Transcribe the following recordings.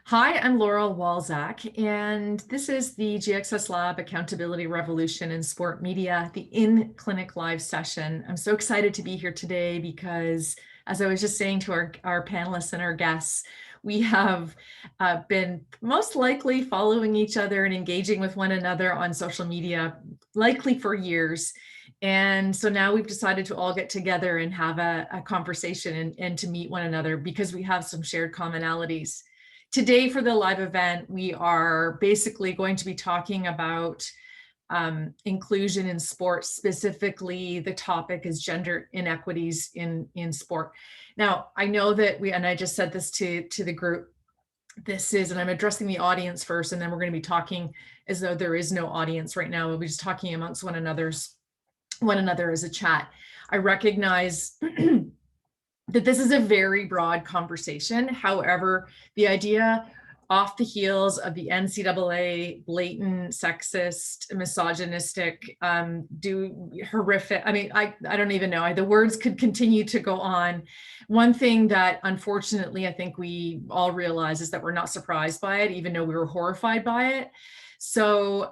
Hi, I'm Laurel Walzak, and this is the GXS Lab Accountability Revolution in Sport Media, the in-clinic live session. I'm so excited to be here today because, as I was just saying to our panelists and our guests, we have been most likely following each other and engaging with one another on social media, likely for years. And so now we've decided to all get together and have a conversation and to meet one another because we have some shared commonalities. Today for the live event, we are basically going to be talking about inclusion in sports. Specifically, the topic is gender inequities in sport. Now, I know that and I just said this to the group, and I'm addressing the audience first, and then we're going to be talking as though there is no audience right now. We'll be just talking amongst one another as a chat. I recognize that this is a very broad conversation. However, the idea off the heels of the NCAA blatant, sexist, misogynistic, horrific, I don't even know, the words could continue to go on. One thing that unfortunately I think we all realize is that we're not surprised by it, even though we were horrified by it. So,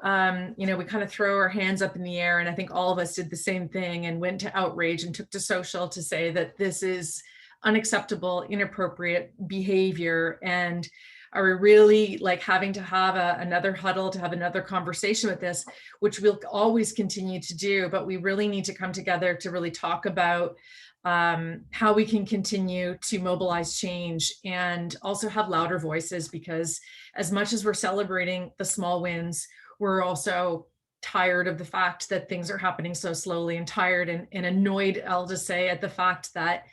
we kind of throw our hands up in the air, and I think all of us did the same thing and went to outrage and took to social to say that this is unacceptable, inappropriate behavior. And are we really having to have another huddle to have another conversation with this, which we'll always continue to do, but we really need to come together to really talk about how we can continue to mobilize change and also have louder voices, because as much as we're celebrating the small wins, we're also tired of the fact that things are happening so slowly, and tired and annoyed, I'll just say, at the fact that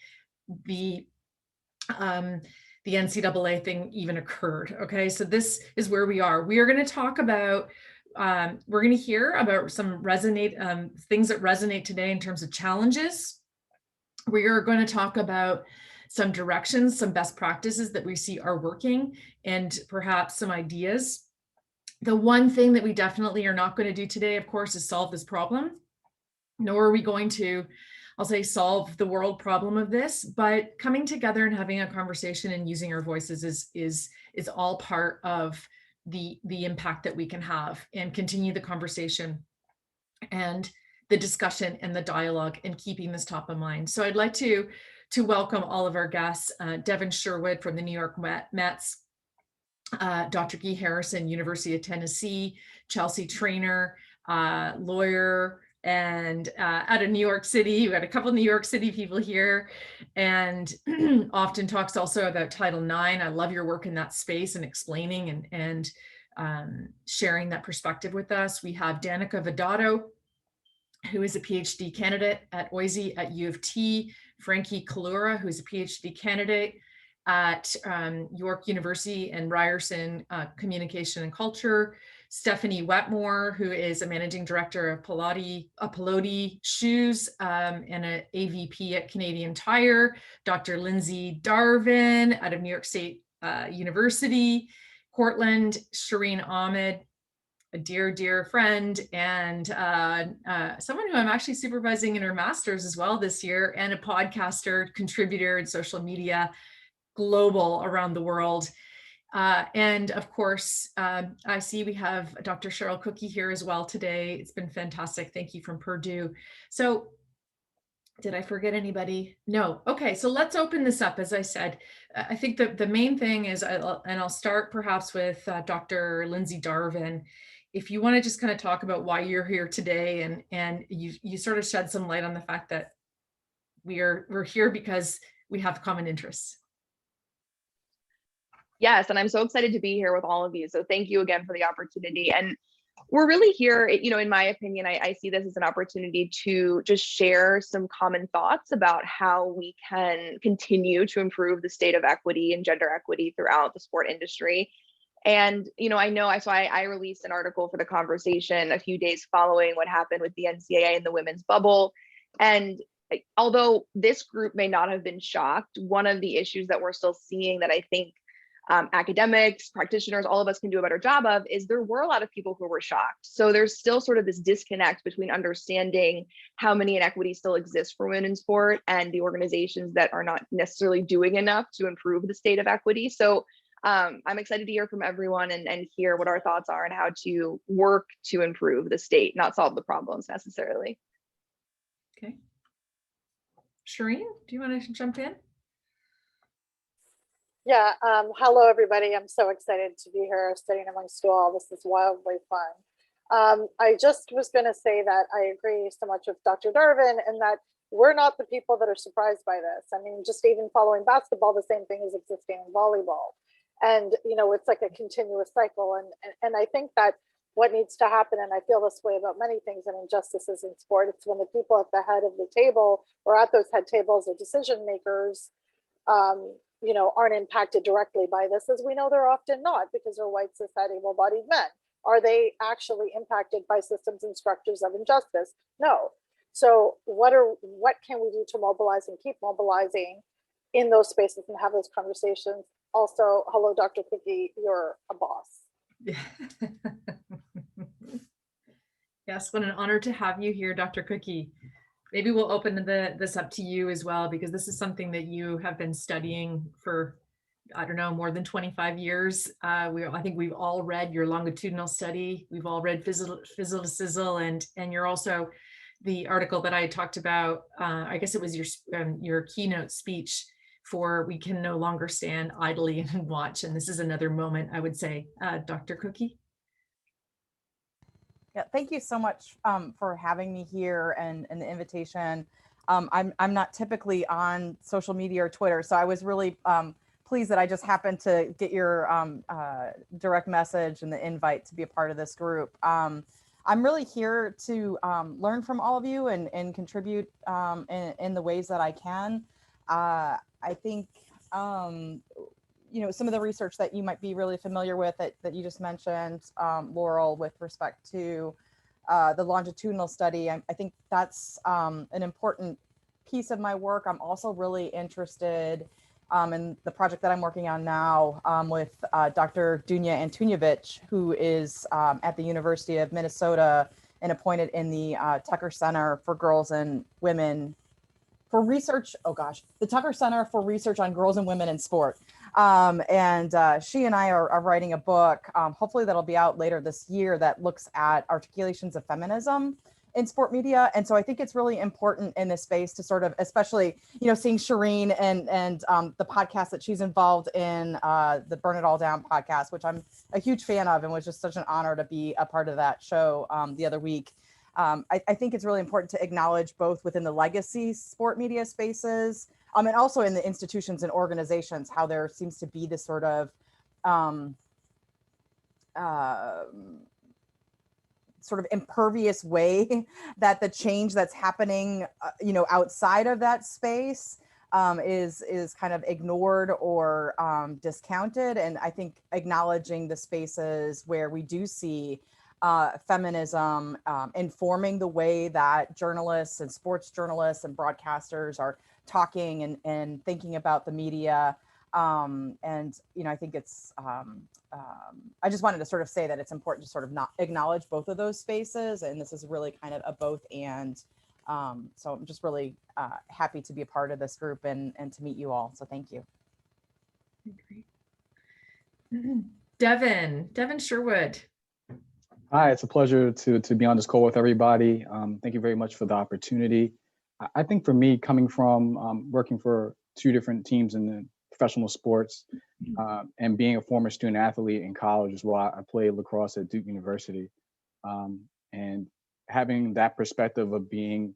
the NCAA thing even occurred. Okay, so this is where we are. We are going to talk about, we're going to hear about some things that resonate today in terms of challenges. We are going to talk about some directions, some best practices that we see are working, and perhaps some ideas. The one thing that we definitely are not going to do today, of course, is solve this problem, nor are we going to, I'll say, solve the world problem of this, but coming together and having a conversation and using our voices is all part of the impact that we can have and continue the conversation and the discussion and the dialogue and keeping this top of mind. So I'd like to welcome all of our guests, Devin Sherwood from the New York Mets, Dr. Guy Harrison, University of Tennessee, Chelsea Trainer, lawyer, and out of New York City. We've got a couple of New York City people here, and often talks also about Title IX. I love your work in that space and explaining and sharing that perspective with us. We have Danica Vedato, who is a PhD candidate at OISE at U of T, Frankie Kalura, who's a PhD candidate at York University and Ryerson Communication and Culture, Stephanie Wetmore, who is a managing director of Peloti Shoes and an AVP at Canadian Tire, Dr. Lindsay Darvin out of New York State University, Cortland, Shireen Ahmed, a dear friend, and someone who I'm actually supervising in her master's as well this year, and a podcaster, contributor, and social media global around the world. And of course, I see we have Dr. Cheryl Cookie here as well today. It's been fantastic. Thank you, from Purdue. So did I forget anybody? No. Okay, so let's open this up. As I said, I think the main thing is, I'll start perhaps with Dr. Lindsay Darvin. If you want to just kind of talk about why you're here today, and you sort of shed some light on the fact that we're here because we have common interests. Yes, and I'm so excited to be here with all of you. So thank you again for the opportunity. And we're really here, in my opinion, I see this as an opportunity to just share some common thoughts about how we can continue to improve the state of equity and gender equity throughout the sport industry. And, I released an article for the conversation a few days following what happened with the NCAA and the women's bubble. And although this group may not have been shocked, one of the issues that we're still seeing that I think academics, practitioners, all of us can do a better job of is there were a lot of people who were shocked. So there's still sort of this disconnect between understanding how many inequities still exist for women in sport and the organizations that are not necessarily doing enough to improve the state of equity. So I'm excited to hear from everyone and hear what our thoughts are and how to work to improve the state, not solve the problems necessarily. Okay. Shireen, do you want to jump in? Yeah, hello everybody. I'm so excited to be here studying amongst you all. This is wildly fun. I just was going to say that I agree so much with Dr. Darvin and that we're not the people that are surprised by this. I mean, just even following basketball, the same thing is existing in volleyball. And, you know, it's like a continuous cycle. And I think that what needs to happen, and I feel this way about many things and injustices in sport, it's when the people at the head of the table or at those head tables or decision makers, you know, aren't impacted directly by this, as we know they're often not, because they're white, cis, able-bodied men. Are they actually impacted by systems and structures of injustice? No. So what can we do to mobilize and keep mobilizing in those spaces and have those conversations? Also, hello, Dr. Cookie, you're a boss. Yes, what an honor to have you here, Dr. Cookie. Maybe we'll open this up to you as well, because this is something that you have been studying for, I don't know, more than 25 years. I think we've all read your longitudinal study. We've all read Fizzle to Sizzle, and you're also the article that I talked about. I guess it was your keynote speech for "We Can No Longer Stand Idly and Watch." And this is another moment, I would say, Dr. Cookie. Yeah, thank you so much for having me here and the invitation. I'm not typically on social media or Twitter, so I was really pleased that I just happened to get your direct message and the invite to be a part of this group. I'm really here to learn from all of you and contribute in the ways that I can. I think you know, some of the research that you might be really familiar with that you just mentioned, Laurel, with respect to the longitudinal study, I think that's an important piece of my work. I'm also really interested in the project that I'm working on now with Dr. Dunya Antunjevic, who is at the University of Minnesota and appointed in the Tucker Center for Girls and Women for Research. Oh gosh, the Tucker Center for Research on Girls and Women in Sport. And she and I are writing a book, hopefully that'll be out later this year, that looks at articulations of feminism in sport media. And so I think it's really important in this space to sort of, especially, you know, seeing Shireen and the podcast that she's involved in, the Burn It All Down podcast, which I'm a huge fan of, and was just such an honor to be a part of that show the other week. I think it's really important to acknowledge both within the legacy sport media spaces, and also in the institutions and organizations, how there seems to be this sort of impervious way that the change that's happening, you know, outside of that space is kind of ignored or discounted. And I think acknowledging the spaces where we do see feminism informing the way that journalists and sports journalists and broadcasters are talking and thinking about the media. And, you know, I think it's, I just wanted to sort of say that it's important to sort of not acknowledge both of those spaces. And this is really kind of a both and. So I'm just really happy to be a part of this group and to meet you all. So thank you. Great. Devin Sherwood. Hi, it's a pleasure to be on this call with everybody. Thank you very much for the opportunity. I think for me, coming from working for two different teams in the professional sports and being a former student athlete in college as well, I played lacrosse at Duke University. And having that perspective of being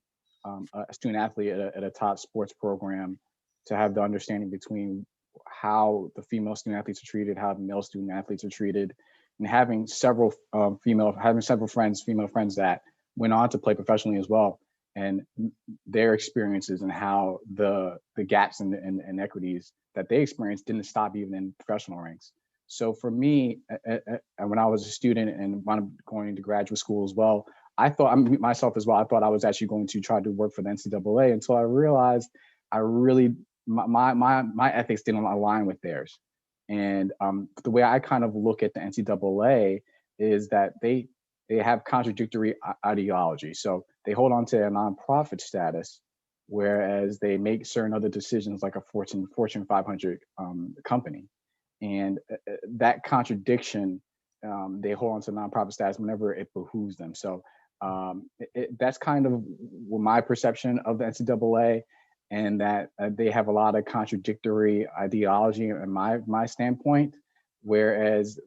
a student athlete at a top sports program, to have the understanding between how the female student athletes are treated, how the male student athletes are treated, and having several female friends that went on to play professionally as well, and their experiences and how the gaps and inequities that they experienced didn't stop even in professional ranks. So for me, when I was a student and going to graduate school as well, I thought myself as well, I thought I was actually going to try to work for the NCAA until I realized my ethics didn't align with theirs. And the way I kind of look at the NCAA is that they have contradictory ideology. So they hold on to a nonprofit status, whereas they make certain other decisions like a Fortune 500 company. And that contradiction, they hold on to nonprofit status whenever it behooves them. So that's kind of my perception of the NCAA, and that they have a lot of contradictory ideology in my standpoint, whereas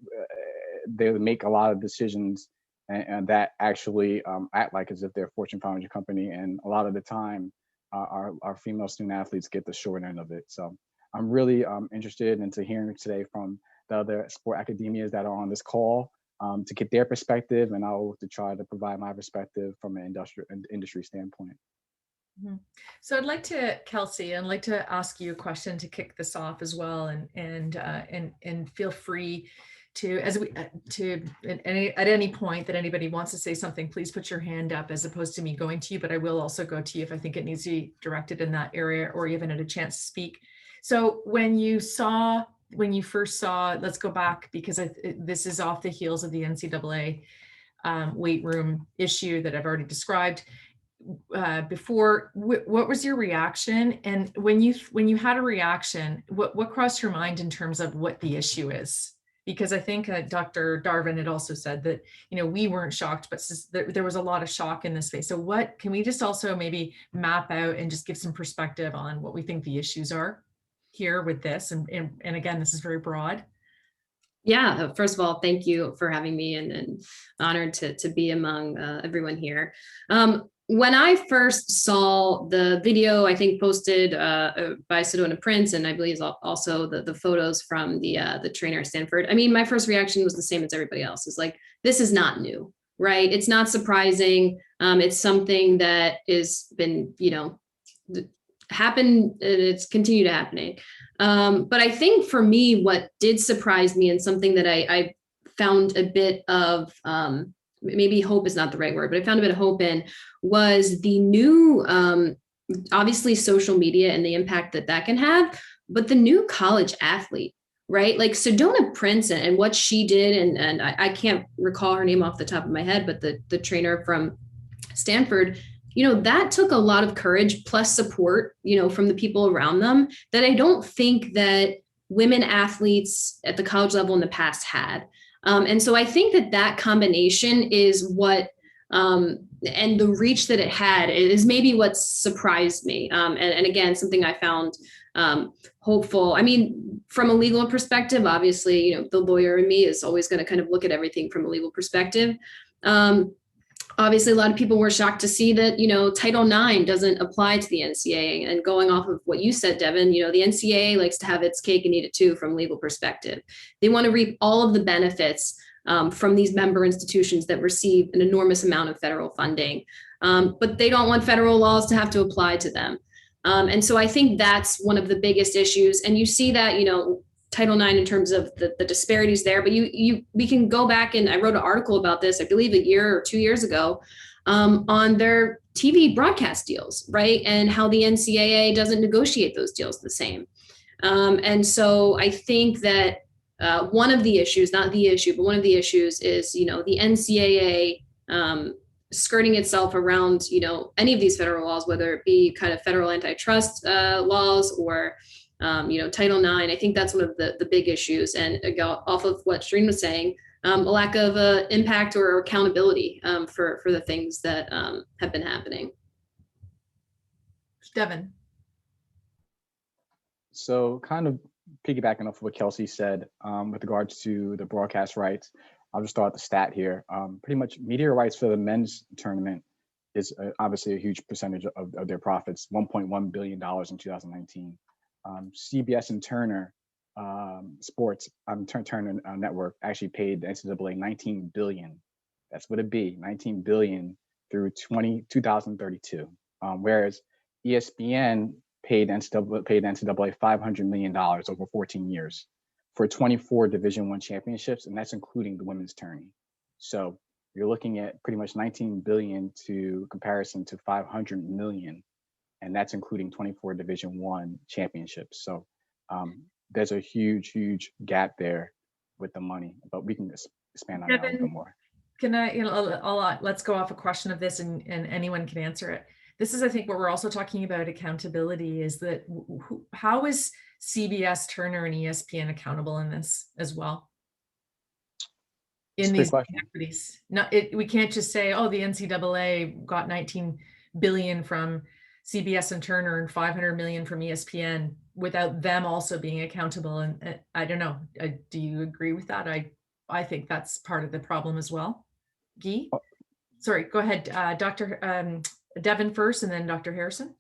they make a lot of decisions and that actually act like as if they're a Fortune 500 company, and a lot of the time our female student athletes get the short end of it. So I'm really interested into hearing today from the other sport academias that are on this call to get their perspective, and I'll look to try to provide my perspective from an industry standpoint. So I'd like to, Kelsey, I'd like to ask you a question to kick this off as well, and feel free to, at any point that anybody wants to say something, please put your hand up as opposed to me going to you, but I will also go to you if I think it needs to be directed in that area or you haven't had a chance to speak. So when you first saw, let's go back because this is off the heels of the NCAA weight room issue that I've already described. Before, what was your reaction? And when you had a reaction, what crossed your mind in terms of what the issue is? Because I think Dr. Darvin had also said that, we weren't shocked, but there was a lot of shock in this space. So what can we just also maybe map out and just give some perspective on what we think the issues are here with this? And again, this is very broad. Yeah, first of all, thank you for having me, and honored to be among everyone here. When I first saw the video, I think posted by Sedona Prince, and I believe also the photos from the trainer at Stanford. I mean, my first reaction was the same as everybody else. It's like, this is not new, right? It's not surprising. It's something that has been, happened, and it's continued happening. But I think for me, what did surprise me, and something that I found a bit of, maybe hope is not the right word, but I found a bit of hope in, was the new, obviously social media and the impact that can have, but the new college athlete, right? Like Sedona Prince and what she did, and I can't recall her name off the top of my head, but the trainer from Stanford, that took a lot of courage plus support, from the people around them, that I don't think that women athletes at the college level in the past had. And so I think that combination is what, and the reach that it had is maybe what surprised me. And again, something I found hopeful. I mean, from a legal perspective, obviously, the lawyer in me is always going to kind of look at everything from a legal perspective. Obviously, a lot of people were shocked to see that, Title IX doesn't apply to the NCAA. And going off of what you said, Devin, the NCAA likes to have its cake and eat it too from a legal perspective. They want to reap all of the benefits from these member institutions that receive an enormous amount of federal funding, but they don't want federal laws to have to apply to them. And so I think that's one of the biggest issues. And you see that, Title IX in terms of the disparities there, but we can go back, and I wrote an article about this, I believe a year or 2 years ago, on their TV broadcast deals, right? And how the NCAA doesn't negotiate those deals the same. And so I think that one of the issues, not the issue, but one of the issues is, the NCAA skirting itself around, any of these federal laws, whether it be kind of federal antitrust laws or Title IX. I think that's one of the big issues. And off of what Shereen was saying, a lack of impact or accountability for the things that have been happening. Devin. So kind of piggybacking off of what Kelsey said with regards to the broadcast rights, I'll just start the stat here. Pretty much media rights for the men's tournament is obviously a huge percentage of their profits, $1.1 billion in 2019. CBS and Turner Sports, Turner Network actually paid the NCAA $19 billion. That's what it'd be, $19 billion through 2032. Whereas ESPN paid NCAA $500 million over 14 years for 24 Division I championships, and that's including the women's tourney. So you're looking at pretty much 19 billion to comparison to 500 million, and that's including 24 Division I championships. So there's a huge gap there with the money, but we can expand on that a little bit more. Can I, let's go off a question of this, and anyone can answer it. This is, I think, what we're also talking about accountability is that how is CBS, Turner, and ESPN accountable in this as well? That's In a good these question. inequities. We can't just say, oh, the NCAA got 19 billion from CBS and Turner and 500 million from ESPN without them also being accountable. And I don't know, do you agree with that? I think that's part of the problem as well. Guy? Sorry, go ahead, Dr. Devin first, and then Dr. Harrison.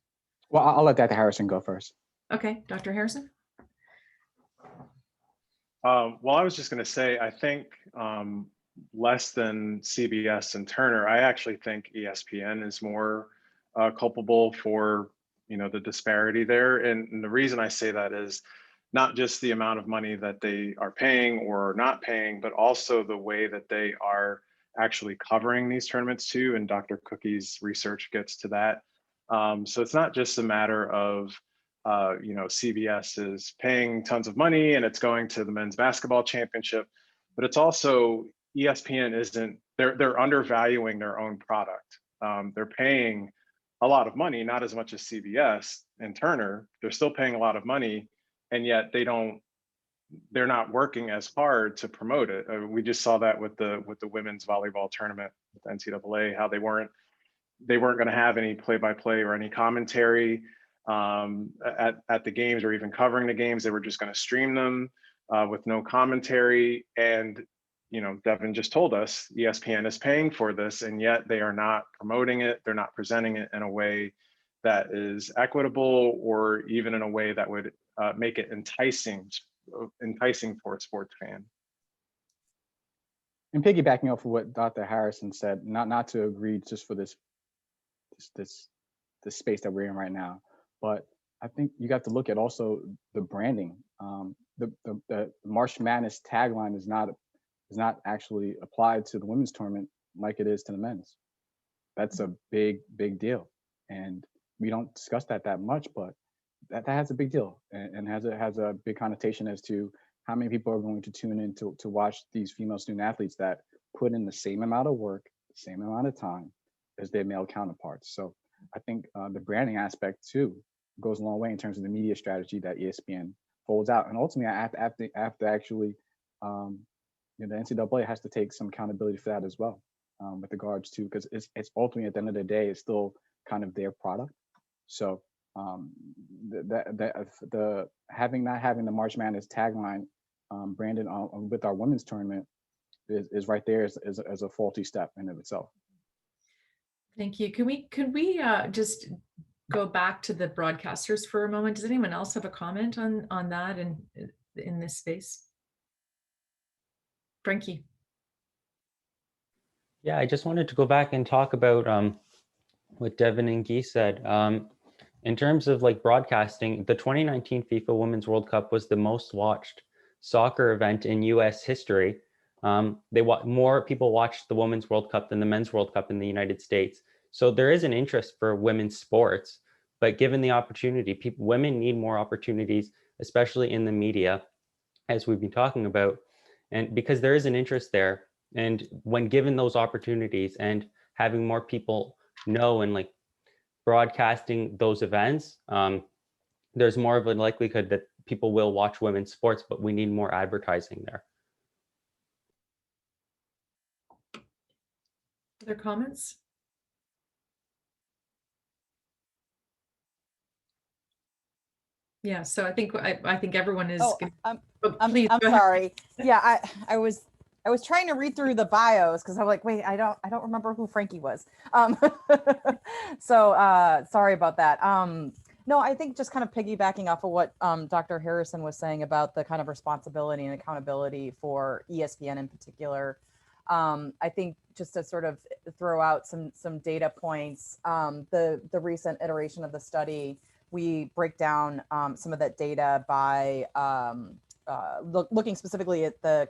Well, I'll let Dr. Harrison go first. Okay, Dr. Harrison. Well, I was just going to say, I think less than CBS and Turner, I actually think ESPN is more culpable for, the disparity there. And the reason I say that is not just the amount of money that they are paying or not paying, but also the way that they are actually covering these tournaments too. And Dr. Cookie's research gets to that. So it's not just a matter of CBS is paying tons of money and it's going to the men's basketball championship, but it's also ESPN they're undervaluing their own product. They're paying a lot of money, not as much as CBS and Turner. They're still paying a lot of money, and yet they're not working as hard to promote it. We just saw that with the women's volleyball tournament with the NCAA, how they weren't going to have any play-by-play or any commentary at the games or even covering the games. They were just going to stream them with no commentary. And, Devin just told us ESPN is paying for this, and yet they are not promoting it. They're not presenting it in a way that is equitable or even in a way that would make it enticing for a sports fan. And piggybacking off of what Dr. Harrison said, not to agree just for this space that we're in right now, but I think you got to look at also the branding. The March Madness tagline is not actually applied to the women's tournament like it is to the men's. That's a big deal, and we don't discuss that much, but that has a big deal and has a big connotation as to how many people are going to tune in to watch these female student athletes that put in the same amount of work, the same amount of time as their male counterparts. So I think the branding aspect too goes a long way in terms of the media strategy that ESPN folds out. And ultimately, I have to actually, the NCAA has to take some accountability for that as well, with regards to, because it's ultimately at the end of the day, it's still kind of their product. So having the March Madness tagline branded with our women's tournament is right there as a faulty step in of itself. Thank you. Could we just go back to the broadcasters for a moment? Does anyone else have a comment on that in this space? Frankie. Yeah, I just wanted to go back and talk about what Devin and Guy said. In terms of like broadcasting, the 2019 FIFA Women's World Cup was the most watched soccer event in US history. More people watched the Women's World Cup than the Men's World Cup in the United States. So there is an interest for women's sports, but given the opportunity, women need more opportunities, especially in the media, as we've been talking about. And because there is an interest there, and when given those opportunities and having more people know and like broadcasting those events, there's more of a likelihood that people will watch women's sports, but we need more advertising there. Other comments? Yeah, so I think everyone is. I'm please, sorry. Yeah, I was trying to read through the bios because I'm like, wait, I don't remember who Frankie was. So sorry about that. No, I think just kind of piggybacking off of what Dr. Harrison was saying about the kind of responsibility and accountability for ESPN in particular. I think just to sort of throw out some data points, the recent iteration of the study, we break down some of that data by looking specifically at the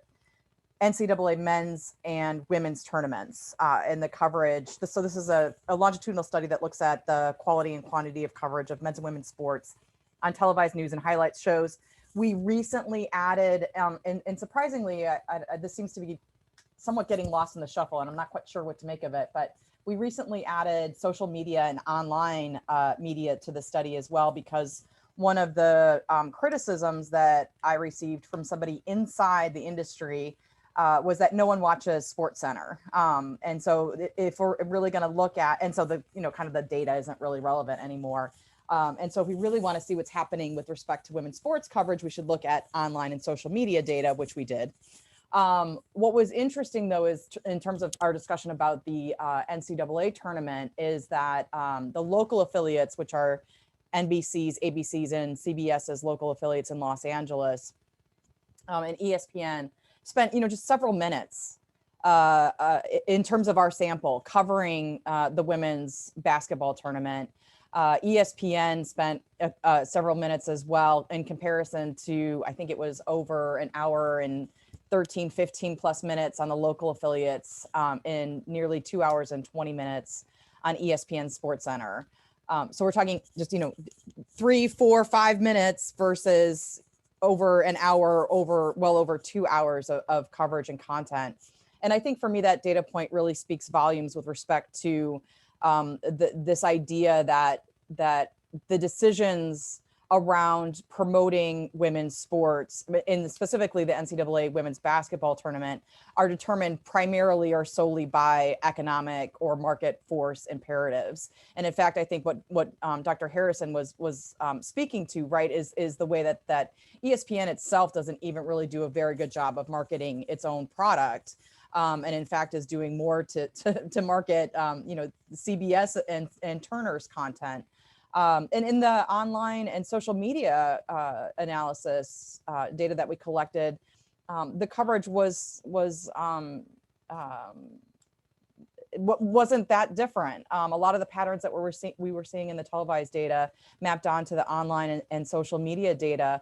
NCAA men's and women's tournaments and the coverage. So this is a longitudinal study that looks at the quality and quantity of coverage of men's and women's sports on televised news and highlights shows. We recently added, and surprisingly, this seems to be somewhat getting lost in the shuffle, and I'm not quite sure what to make of it, but we recently added social media and online media to the study as well, because one of the criticisms that I received from somebody inside the industry was that no one watches SportsCenter. And so if we're really going to look at, and so the, kind of the data isn't really relevant anymore. And so if we really want to see what's happening with respect to women's sports coverage, we should look at online and social media data, which we did. What was interesting though, is in terms of our discussion about the NCAA tournament, is that the local affiliates, which are NBC's, ABC's, and CBS's local affiliates in Los Angeles, and ESPN, spent just several minutes in terms of our sample covering the women's basketball tournament. ESPN spent several minutes as well, in comparison to, I think it was over an hour and 13, 15 plus minutes on the local affiliates, in nearly 2 hours and 20 minutes on ESPN SportsCenter. So we're talking just, 3, 4, 5 minutes versus over an hour, well over 2 hours of coverage and content. And I think for me, that data point really speaks volumes with respect to this idea that the decisions around promoting women's sports, and specifically the NCAA women's basketball tournament, are determined primarily or solely by economic or market force imperatives. And in fact, I think what Dr. Harrison was speaking to, right, is the way that ESPN itself doesn't even really do a very good job of marketing its own product. And in fact is doing more to market, CBS and Turner's content. And in the online and social media analysis data that we collected, the coverage wasn't that different. A lot of the patterns that we were seeing in the televised data mapped onto the online and social media data,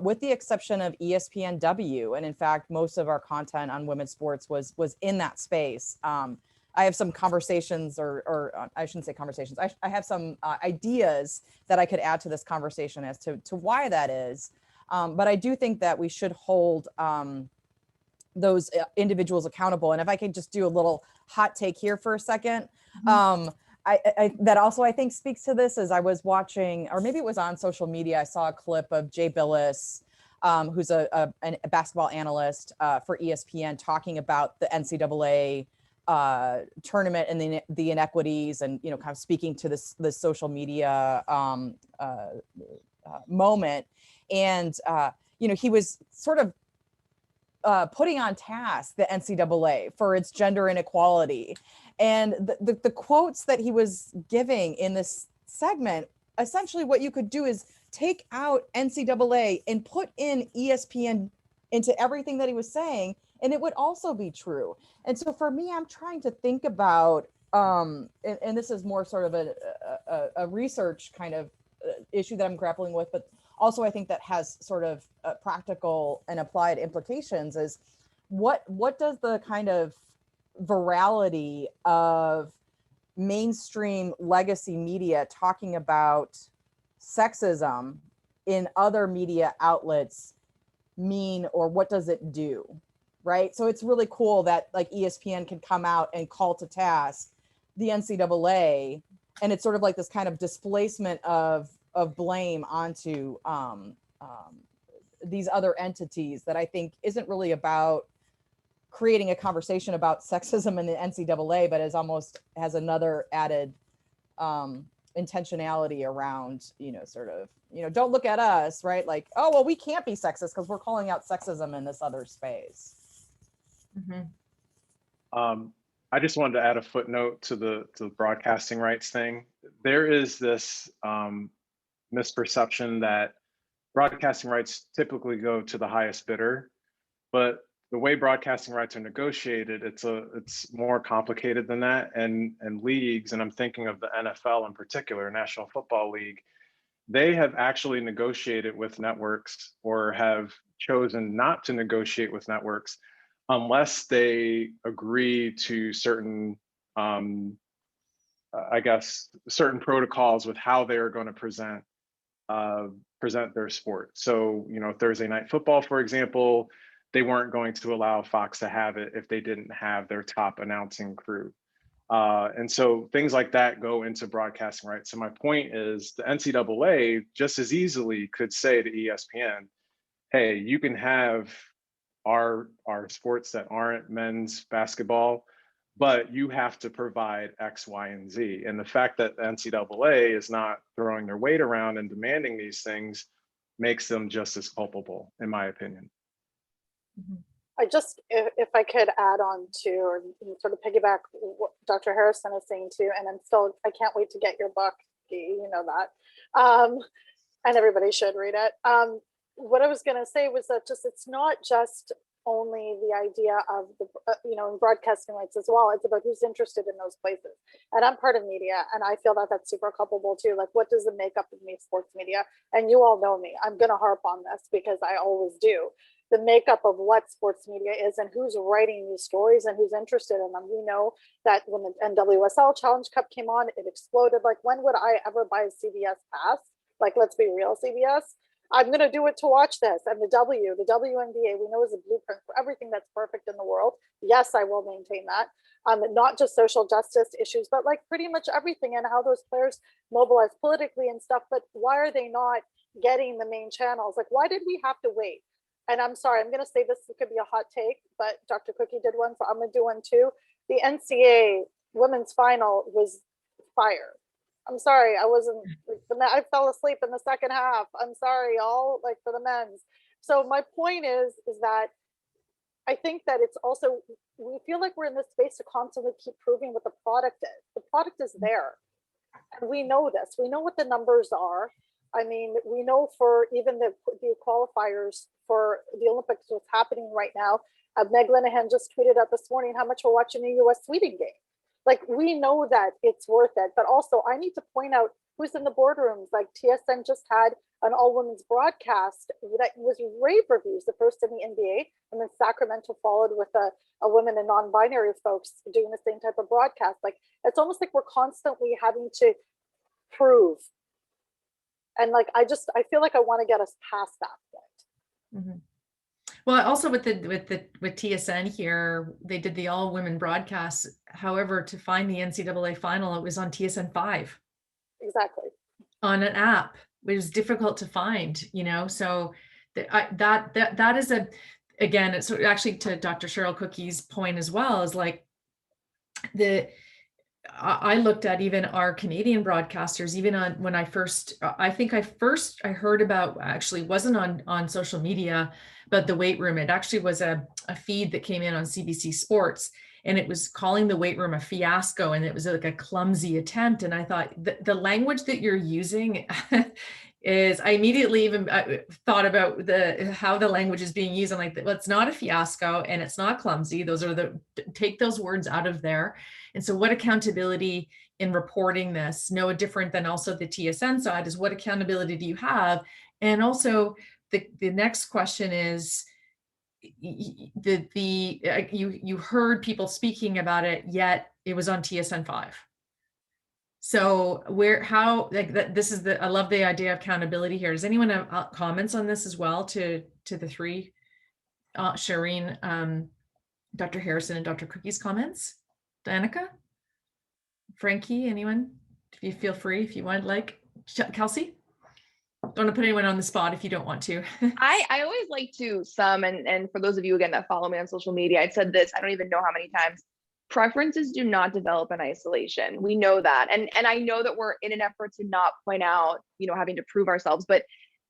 with the exception of ESPNW. And in fact, most of our content on women's sports was in that space. I have some conversations, or I shouldn't say conversations. I have some ideas that I could add to this conversation as to why that is. But I do think that we should hold those individuals accountable. And if I could just do a little hot take here for a second, that also I think speaks to this. As I was watching, or maybe it was on social media, I saw a clip of Jay Billis, who's a basketball analyst for ESPN, talking about the NCAA tournament and the inequities, and kind of speaking to this social media moment. And he was sort of putting on task the NCAA for its gender inequality. And the quotes that he was giving in this segment, essentially what you could do is take out NCAA and put in ESPN into everything that he was saying, and it would also be true. And so for me, I'm trying to think about, and this is more sort of a research kind of issue that I'm grappling with, but also I think that has sort of practical and applied implications, is what does the kind of virality of mainstream legacy media talking about sexism in other media outlets mean, or what does it do? Right. So it's really cool that like ESPN can come out and call to task the NCAA, and it's sort of like this kind of displacement of blame onto these other entities that I think isn't really about creating a conversation about sexism in the NCAA, but has another added intentionality around, don't look at us, right? Like, oh, well, we can't be sexist because we're calling out sexism in this other space. Mm-hmm. I just wanted to add a footnote to the broadcasting rights thing. There is this misperception that broadcasting rights typically go to the highest bidder, but the way broadcasting rights are negotiated, it's more complicated than that. And leagues, and I'm thinking of the NFL in particular, National Football League, they have actually negotiated with networks, or have chosen not to negotiate with networks unless they agree to certain, certain protocols with how they are going to present their sport. So, Thursday Night Football, for example, they weren't going to allow Fox to have it if they didn't have their top announcing crew. And so things like that go into broadcasting rights. So my point is the NCAA just as easily could say to ESPN, hey, you can have our sports that aren't men's basketball, but you have to provide X, Y, and Z. And the fact that the NCAA is not throwing their weight around and demanding these things makes them just as culpable, in my opinion. I just, if I could add on to, or sort of piggyback what Dr. Harrison is saying too, and I can't wait to get your book, you know that, and everybody should read it. What I was going to say was that it's not just only the idea of the, in broadcasting rights as well. It's about who's interested in those places. And I'm part of media, and I feel that that's super culpable too. Like, what does the makeup of me sports media? And you all know me. I'm going to harp on this because I always do. The makeup of what sports media is and who's writing these stories and who's interested in them. We know that when the NWSL Challenge Cup came on, it exploded. Like, when would I ever buy a CBS pass? Like, let's be real, CBS. I'm going to do it to watch this. And the WNBA, we know is a blueprint for everything that's perfect in the world. Yes, I will maintain that. Not just social justice issues, but like pretty much everything and how those players mobilize politically and stuff. But why are they not getting the main channels? Like, why did we have to wait? And I'm sorry, I'm going to say this could be a hot take, but Dr. Cookie did one, so I'm going to do one too. The NCAA women's final was fire. I'm sorry, I fell asleep in the second half. I'm sorry, all like for the men's. So my point is that I think that it's also, we feel like we're in this space to constantly keep proving what the product is. The product is there. And we know this. We know what the numbers are. I mean, we know for even the qualifiers for the Olympics, what's happening right now. Meg Linehan just tweeted out this morning how much we're watching the US-Sweden game. Like, we know that it's worth it, but also I need to point out who's in the boardrooms. Like, TSN just had an all-women's broadcast that was rave reviews, the first in the NBA, and then Sacramento followed with a women and non-binary folks doing the same type of broadcast. Like, it's almost like we're constantly having to prove. And like, I feel like I want to get us past that point. Mm-hmm. Well, also with TSN here, they did the all women broadcast. However, to find the NCAA final, it was on TSN 5. Exactly. On an app. It was difficult to find, so that is again, it's actually to Dr. Cheryl Cookie's point as well, is like I looked at even our Canadian broadcasters, even on when I heard about, actually wasn't on social media, but the weight room. It actually was a feed that came in on CBC Sports, and it was calling the weight room a fiasco, and it was like a clumsy attempt. And I thought the language that you're using is, I immediately even thought about how the language is being used. I'm like, well, it's not a fiasco and it's not clumsy. Take those words out of there. And so what accountability in reporting this, no different than also the TSN side, is what accountability do you have? And also the next question is, you heard people speaking about it, yet it was on TSN 5. So I love the idea of accountability here. Does anyone have comments on this as well to the three, Shireen, Dr. Harrison, and Dr. Cookie's comments? Danica, Frankie, anyone? If you feel free, if you want, like Kelsey. Don't want to put anyone on the spot if you don't want to. I always like to and for those of you again that follow me on social media, I've said this, I don't even know how many times. Preferences do not develop in isolation. We know that. And I know that we're in an effort to not point out, having to prove ourselves, but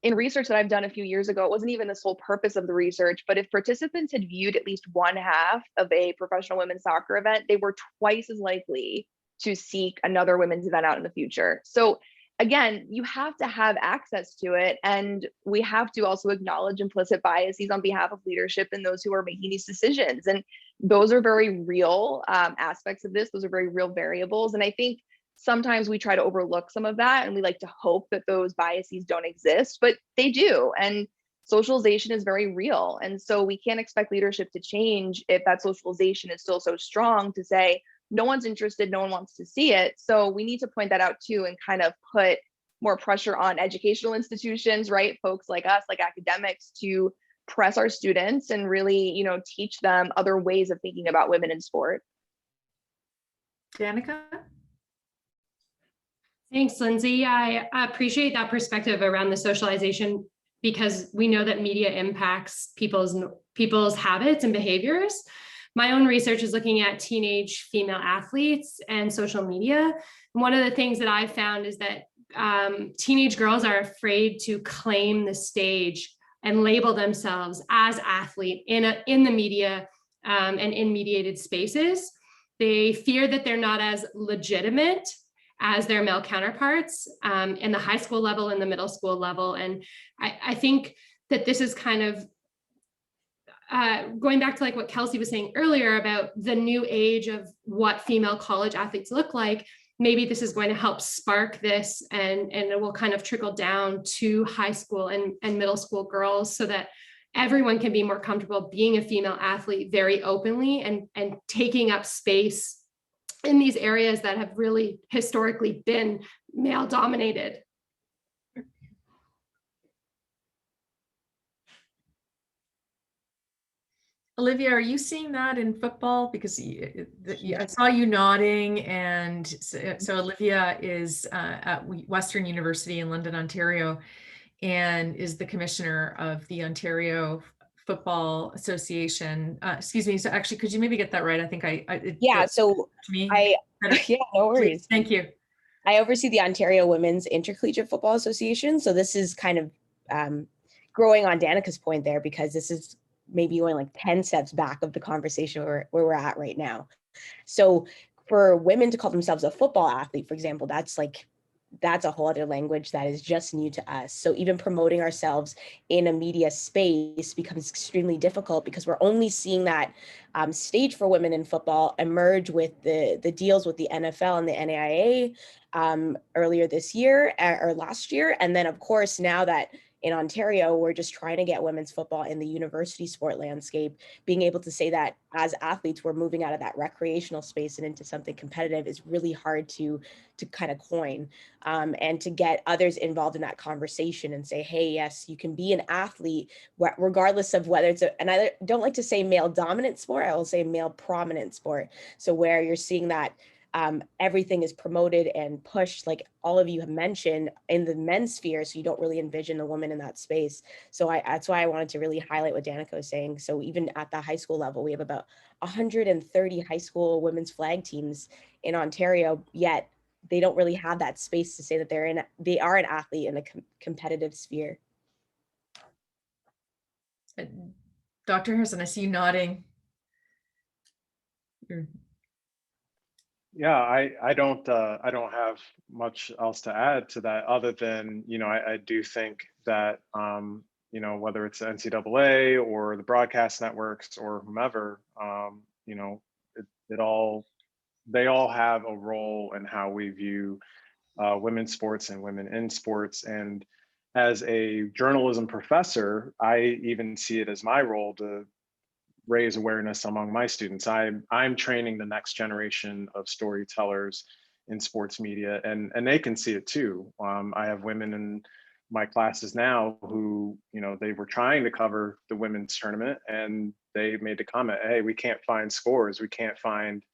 in research that I've done a few years ago, it wasn't even the sole purpose of the research, but if participants had viewed at least one half of a professional women's soccer event, they were twice as likely to seek another women's event out in the future. So again, you have to have access to it. And we have to also acknowledge implicit biases on behalf of leadership and those who are making these decisions. And those are very real aspects of this. Those are very real variables. And I think sometimes we try to overlook some of that, and we like to hope that those biases don't exist, but they do. And socialization is very real. And so we can't expect leadership to change if that socialization is still so strong to say, no one's interested, no one wants to see it. So we need to point that out too, and kind of put more pressure on educational institutions, right? Folks like us, like academics, to press our students and really, teach them other ways of thinking about women in sport. Danica? Thanks, Lindsay. I appreciate that perspective around the socialization, because we know that media impacts people's habits and behaviors. My own research is looking at teenage female athletes and social media. And one of the things that I found is that teenage girls are afraid to claim the stage and label themselves as athlete in the media and in mediated spaces. They fear that they're not as legitimate as their male counterparts in the high school level and the middle school level. And I think that this is kind of going back to like what Kelsey was saying earlier about the new age of what female college athletes look like. Maybe this is going to help spark this, and it will kind of trickle down to high school and middle school girls, so that everyone can be more comfortable being a female athlete very openly and taking up space in these areas that have really historically been male dominated. Olivia, are you seeing that in football? Because I saw you nodding, and so Olivia is at Western University in London, Ontario, and is the commissioner of the Ontario Football Association. Excuse me. So actually, could you maybe get that right? I think yeah. So to me. Yeah, no worries. Thank you. I oversee the Ontario Women's Intercollegiate Football Association. So this is kind of growing on Danica's point there, because this is maybe going like 10 steps back of the conversation where we're at right now. So for women to call themselves a football athlete, for example, that's a whole other language that is just new to us. So even promoting ourselves in a media space becomes extremely difficult, because we're only seeing that stage for women in football emerge with the deals with the NFL and the NAIA earlier this year or last year. And then of course, now that in Ontario, we're just trying to get women's football in the university sport landscape, being able to say that as athletes, we're moving out of that recreational space and into something competitive is really hard to kind of coin, and to get others involved in that conversation and say, hey, yes, you can be an athlete regardless of whether it's and I don't like to say male dominant sport, I will say male prominent sport. So where you're seeing that everything is promoted and pushed, like all of you have mentioned, in the men's sphere, so you don't really envision a woman in that space. So that's why I wanted to really highlight what Danica was saying. So even at the high school level, we have about 130 high school women's flag teams in Ontario, yet they don't really have that space to say that they are an athlete in a competitive sphere. Dr. Harrison, I see you nodding. Yeah, I don't have much else to add to that, other than, I do think that, whether it's the NCAA or the broadcast networks or whomever, they all have a role in how we view women's sports and women in sports. And as a journalism professor, I even see it as my role to raise awareness among my students. I'm training the next generation of storytellers in sports media, and they can see it too. I have women in my classes now who, they were trying to cover the women's tournament, and they made the comment, hey, we can't find scores, we can't find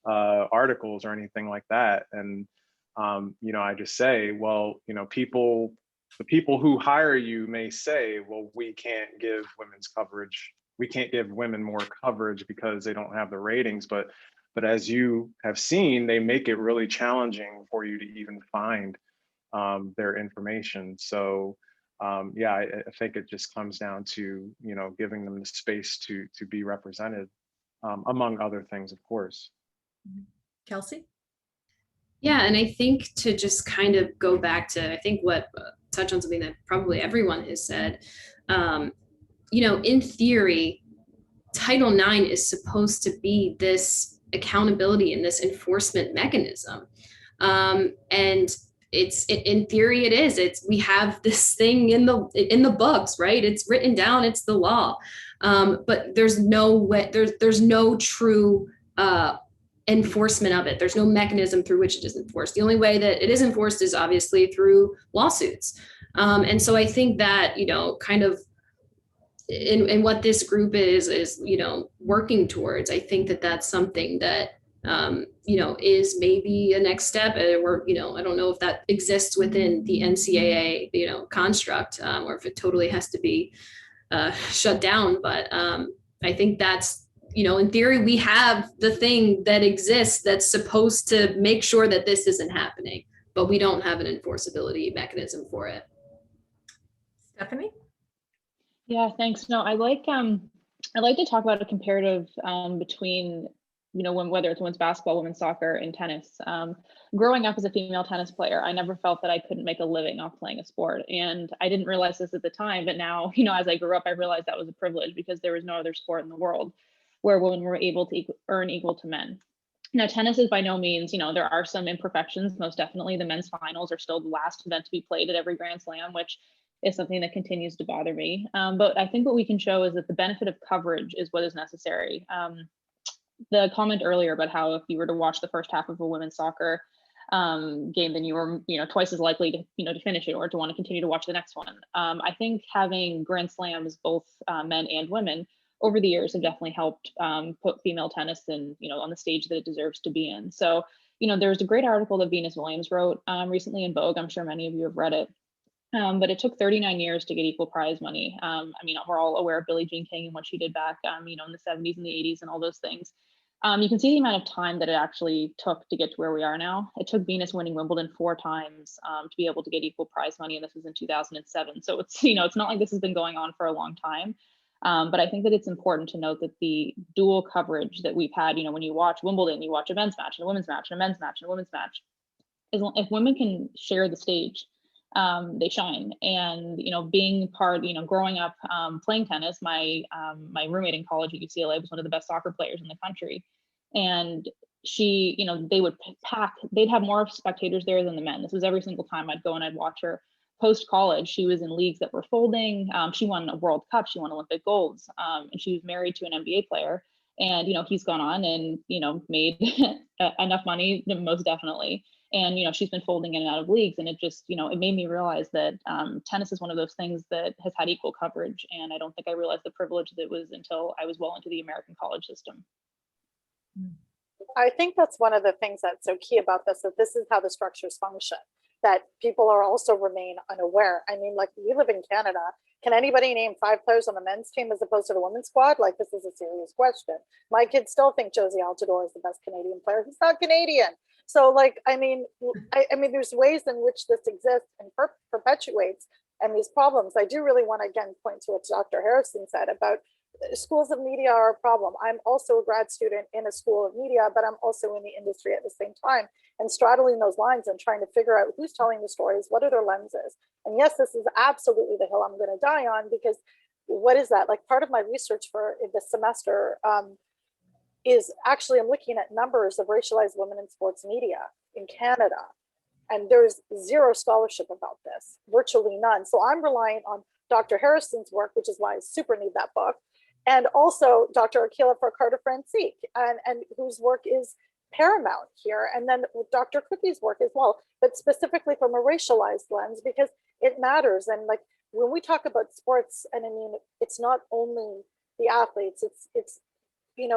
articles or anything like that. And I just say, well, the people who hire you may say, well, we can't give women's coverage, we can't give women more coverage because they don't have the ratings, but as you have seen, they make it really challenging for you to even find their information. So yeah, I think it just comes down to, giving them the space to be represented, among other things, of course. Kelsey? Yeah, and I think to just kind of go back to, I think what touch on something that probably everyone has said, in theory, Title IX is supposed to be this accountability and this enforcement mechanism. And it's, in theory, it is. We have this thing in the books, right? It's written down, it's the law. But there's no way, there's no true enforcement of it. There's no mechanism through which it is enforced. The only way that it is enforced is obviously through lawsuits. And so I think that, kind of in what this group is working towards, I think that that's something that is maybe a next step, or I don't know if that exists within the NCAA construct, or if it totally has to be shut down. But I think that's, in theory, we have the thing that exists that's supposed to make sure that this isn't happening, but we don't have an enforceability mechanism for it. Stephanie? Yeah, thanks. No, I like to talk about a comparative between, whether it's women's basketball, women's soccer, and tennis. Growing up as a female tennis player, I never felt that I couldn't make a living off playing a sport. And I didn't realize this at the time, but now, as I grew up, I realized that was a privilege, because there was no other sport in the world where women were able to earn equal to men. Now, tennis is by no means, there are some imperfections. Most definitely, the men's finals are still the last event to be played at every Grand Slam, which is something that continues to bother me. But I think what we can show is that the benefit of coverage is what is necessary. The comment earlier about how if you were to watch the first half of a women's soccer game, then you were, twice as likely to finish it or to want to continue to watch the next one. I think having Grand Slams, both men and women, over the years have definitely helped put female tennis in, on the stage that it deserves to be in. So, there's a great article that Venus Williams wrote recently in Vogue. I'm sure many of you have read it. But it took 39 years to get equal prize money. We're all aware of Billie Jean King and what she did back, in the 70s and the 80s and all those things. You can see the amount of time that it actually took to get to where we are now. It took Venus winning Wimbledon 4 times to be able to get equal prize money, and this was in 2007. So it's, it's not like this has been going on for a long time. But I think that it's important to note that the dual coverage that we've had, when you watch Wimbledon, you watch a men's match and a women's match and a men's match and a women's match. If women can share the stage, they shine. And being part, growing up playing tennis, my roommate in college at UCLA was one of the best soccer players in the country, and she, they would pack, they'd have more spectators there than the men. This was every single time I'd go and I'd watch her. Post college, she was in leagues that were folding. She won a World Cup, she won Olympic golds, and she was married to an NBA player. And he's gone on and made enough money, most definitely. And she's been folding in and out of leagues, and it just it made me realize that tennis is one of those things that has had equal coverage. And I don't think I realized the privilege that was until I was well into the American college system. I think that's one of the things that's so key about this, that this is how the structures function, that people are also remain unaware. I mean, like, we live in Canada. Can anybody name 5 players on the men's team as opposed to the women's squad? Like, this is a serious question. My kids still think Josie Altidore is the best Canadian player. He's not Canadian. So, like, I mean, there's ways in which this exists and perpetuates and these problems. I do really want to again point to what Dr. Harrison said about schools of media are a problem. I'm also a grad student in a school of media, but I'm also in the industry at the same time, and straddling those lines and trying to figure out who's telling the stories, what are their lenses. And yes, this is absolutely the hill I'm going to die on, because what is that? Like, part of my research for this semester is actually I'm looking at numbers of racialized women in sports media in Canada. And there's zero scholarship about this, virtually none. So I'm relying on Dr. Harrison's work, which is why I super need that book, and also Dr. Akila Carter-Francique, and whose work is paramount here, and then Dr. Cookie's work as well, but specifically from a racialized lens, because it matters. And like, when we talk about sports, and I mean, it's not only the athletes, it's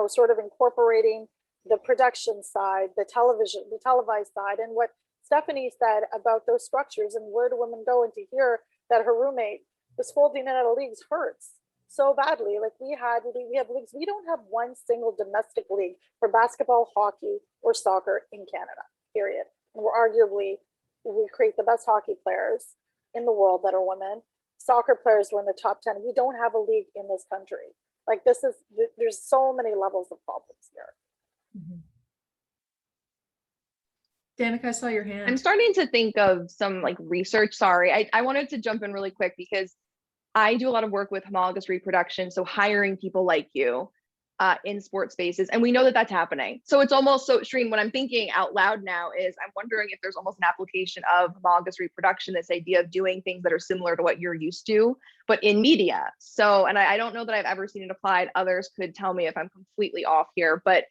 sort of incorporating the production side, the televised side, and what Stephanie said about those structures and where do women go, and to hear that her roommate was folding in out of leagues hurts so badly. Like, we have leagues. We don't have one single domestic league for basketball, hockey, or soccer in Canada, period. And we create the best hockey players in the world that are women. Soccer players were in the top 10. We don't have a league in this country. Like, there's so many levels of problems here. Mm-hmm. Danica, I saw your hand. I'm starting to think of some research. Sorry, I wanted to jump in really quick because I do a lot of work with homologous reproduction. So hiring people like you in sports spaces. And we know that that's happening. So it's almost so extreme. What I'm thinking out loud now is I'm wondering if there's almost an application of homologous reproduction, this idea of doing things that are similar to what you're used to, but in media. So, and I don't know that I've ever seen it applied. Others could tell me if I'm completely off here, but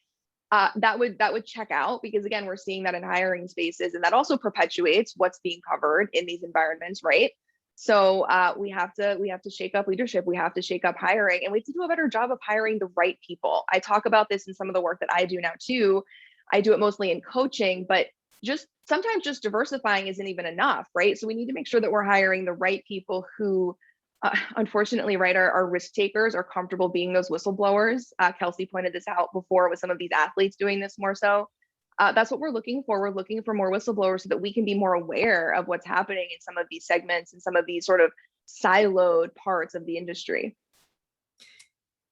that would check out, because again, we're seeing that in hiring spaces, and that also perpetuates what's being covered in these environments, right? So we have to shake up leadership. We have to shake up hiring, and we have to do a better job of hiring the right people. I talk about this in some of the work that I do now too. I do it mostly in coaching, but just sometimes just diversifying isn't even enough, right? So we need to make sure that we're hiring the right people who, unfortunately, right, are risk takers, are comfortable being those whistleblowers. Kelsey pointed this out before with some of these athletes doing this more so. That's what we're looking for. We're looking for more whistleblowers so that we can be more aware of what's happening in some of these segments and some of these sort of siloed parts of the industry.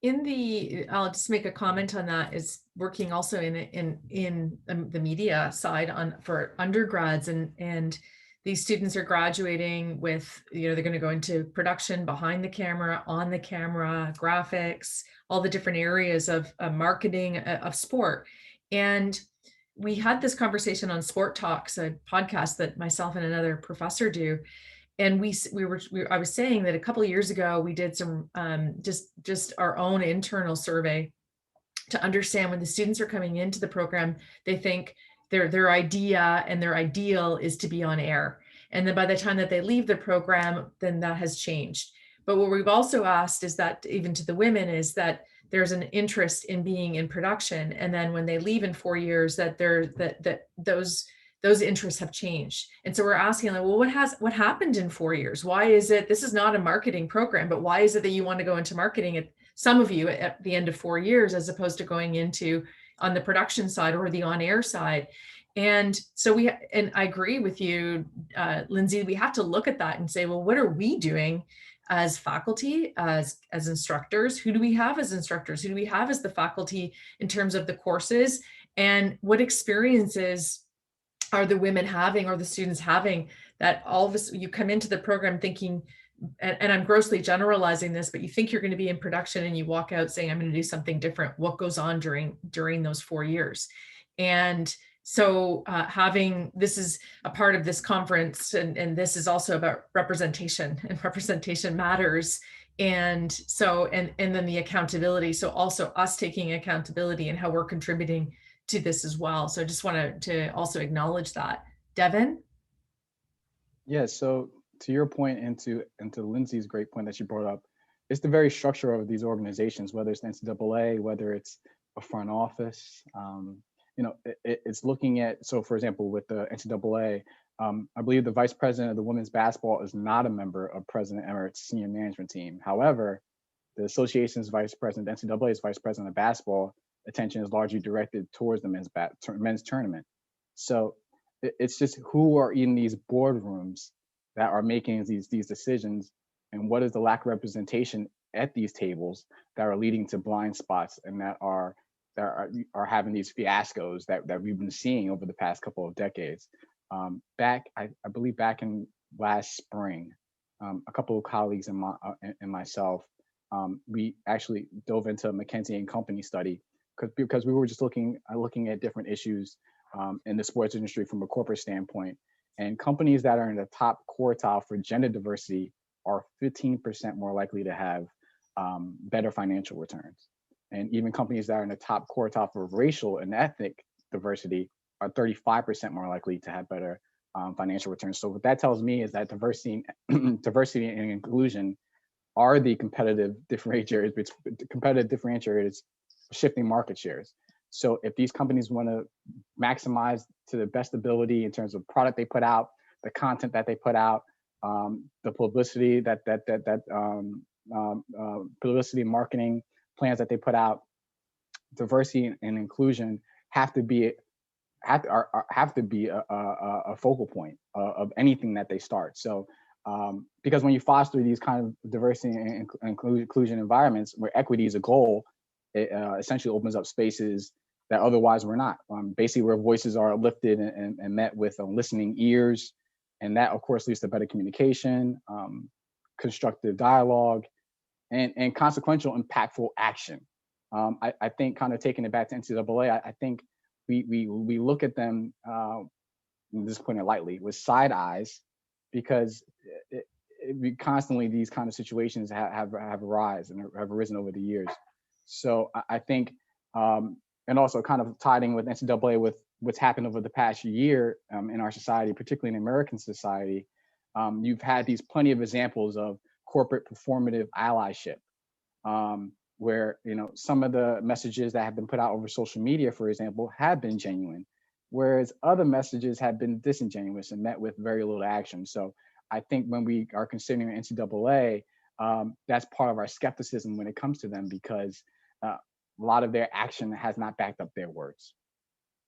I'll just make a comment on that, is working also in the media side for undergrads, and these students are graduating with, they're going to go into production, behind the camera, on the camera, graphics, all the different areas of marketing of sport. And we had this conversation on Sport Talks, a podcast that myself and another professor do. And I was saying that a couple of years ago, we did some just our own internal survey to understand, when the students are coming into the program, they think their idea and their ideal is to be on air. And then by the time that they leave the program, then that has changed. But what we've also asked is that, even to the women, is that there's an interest in being in production. And then when they leave in 4 years, that those interests have changed. And so we're asking, like, well, what happened in 4 years? Why is it, this is not a marketing program, but why is it that you want to go into marketing, some of you, at the end of 4 years, as opposed to going into on the production side or the on-air side? And so and I agree with you, Lindsay, we have to look at that and say, well, what are we doing as faculty, as instructors? Who do we have as instructors? Who do we have as the faculty in terms of the courses? And what experiences are the women having, or the students having, that all of us, you come into the program thinking, and I'm grossly generalizing this, but you think you're going to be in production and you walk out saying, I'm going to do something different. What goes on during those 4 years? And so this is a part of this conference, and this is also about representation, and representation matters. And so, and then the accountability. So also us taking accountability and how we're contributing to this as well. So I just wanted to also acknowledge that. Devin? Yeah, so to your point, and to Lindsay's great point that she brought up, it's the very structure of these organizations, whether it's the NCAA, whether it's a front office, it's looking at, so for example, with the NCAA, I believe the vice president of the women's basketball is not a member of President Emmert's senior management team. However, the association's vice president, the NCAA's vice president of basketball, attention is largely directed towards the men's tournament. So it's just who are in these boardrooms that are making these decisions, and what is the lack of representation at these tables that are leading to blind spots, and that are having these fiascos that we've been seeing over the past couple of decades. I believe back in last spring, a couple of colleagues and myself, we actually dove into a McKinsey & Company study because we were just looking at different issues in the sports industry from a corporate standpoint. And companies that are in the top quartile for gender diversity are 15% more likely to have better financial returns. And even companies that are in the top quartile for racial and ethnic diversity are 35% more likely to have better financial returns. So what that tells me is that diversity and inclusion are the competitive differentiators shifting market shares. So if these companies want to maximize to the best ability in terms of product they put out, the content that they put out, the publicity publicity and marketing plans that they put out, diversity and inclusion have to be a focal point of anything that they start. So because when you foster these kind of diversity and inclusion environments where equity is a goal, it essentially opens up spaces that otherwise were not. Basically where voices are lifted and met with listening ears. And that of course leads to better communication, constructive dialogue, and consequential impactful action. I think, kind of taking it back to NCAA, I think we look at them, just putting it lightly, with side eyes, because we constantly, these kind of situations have arisen over the years. So I think, and also kind of tied in with NCAA with what's happened over the past year in our society, particularly in American society, you've had these plenty of examples of corporate performative allyship. where, some of the messages that have been put out over social media, for example, have been genuine, whereas other messages have been disingenuous and met with very little action. So I think when we are considering NCAA, that's part of our skepticism when it comes to them, because a lot of their action has not backed up their words.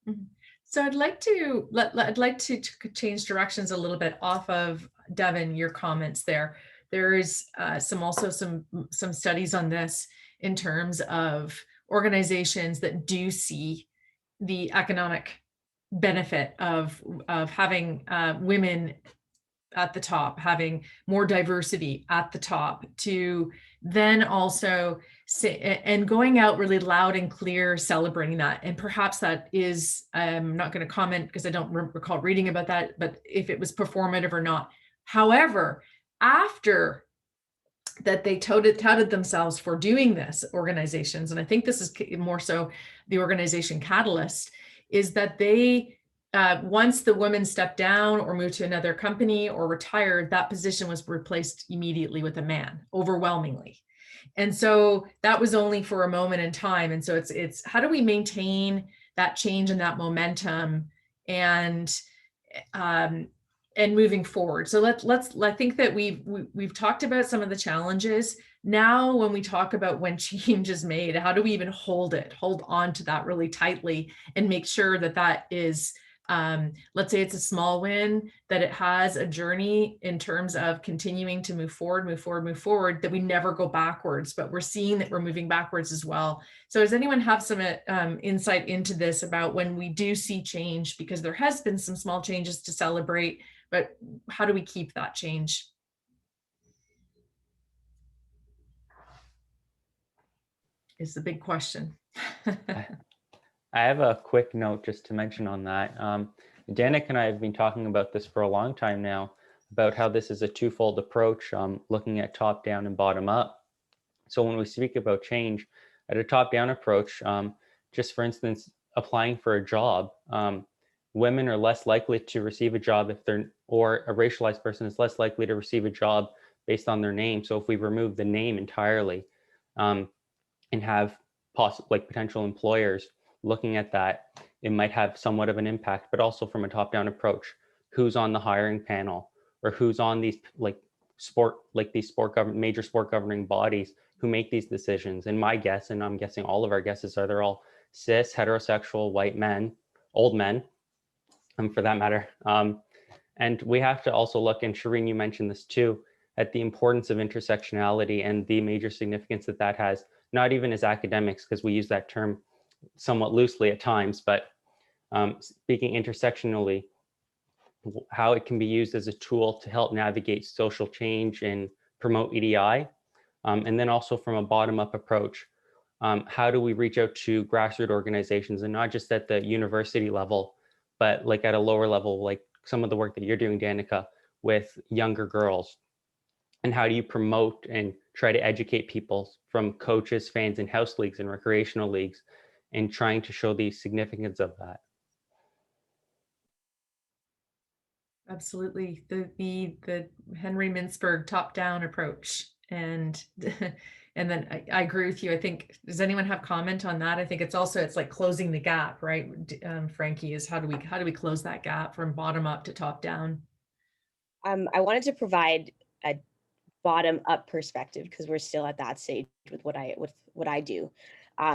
Mhm. So I'd like to change directions a little bit off of Devin, your comments there. There is some studies on this in terms of organizations that do see the economic benefit of having women at the top, having more diversity at the top, to then also say, and going out really loud and clear, celebrating that. And perhaps that is, I'm not going to comment because I don't recall reading about that, but if it was performative or not. However, after that, they touted themselves for doing this, organizations, and I think this is more so the organization Catalyst, is that they once the women stepped down or moved to another company or retired, that position was replaced immediately with a man, overwhelmingly. And so that was only for a moment in time. And so it's how do we maintain that change and that momentum and moving forward. So I think that we've talked about some of the challenges. Now, when we talk about when change is made, how do we even hold on to that really tightly and make sure that that is, let's say it's a small win, that it has a journey in terms of continuing to move forward, that we never go backwards, but we're seeing that we're moving backwards as well. So does anyone have some insight into this about when we do see change, because there has been some small changes to celebrate, but how do we keep that change? Is the big question. I have a quick note just to mention on that. Danica and I have been talking about this for a long time now, about how this is a twofold approach, looking at top down and bottom up. So when we speak about change at a top down approach, just for instance, applying for a job, women are less likely to receive a job or a racialized person is less likely to receive a job based on their name. So if we remove the name entirely, and have potential employers looking at that, it might have somewhat of an impact. But also from a top-down approach, who's on the hiring panel, or who's on these major sport governing bodies who make these decisions. And my guess, and I'm guessing all of our guesses, are they're all cis, heterosexual, white men, old men, for that matter. And we have to also look, and Shireen, you mentioned this too, at the importance of intersectionality and the major significance that that has, not even as academics, because we use that term somewhat loosely at times, but speaking intersectionally, how it can be used as a tool to help navigate social change and promote EDI. And then also from a bottom-up approach, how do we reach out to grassroots organizations, and not just at the university level, but like at a lower level, like some of the work that you're doing, Danica, with younger girls? And how do you promote and try to educate people, from coaches, fans, and house leagues and recreational leagues, and trying to show the significance of that? Absolutely. The Henry Mintzberg top-down approach. And then I agree with you. I think, does anyone have comment on that? I think it's like closing the gap, right? Frankie, is how do we close that gap from bottom up to top down? I wanted to provide a bottom up perspective, because we're still at that stage with what I do.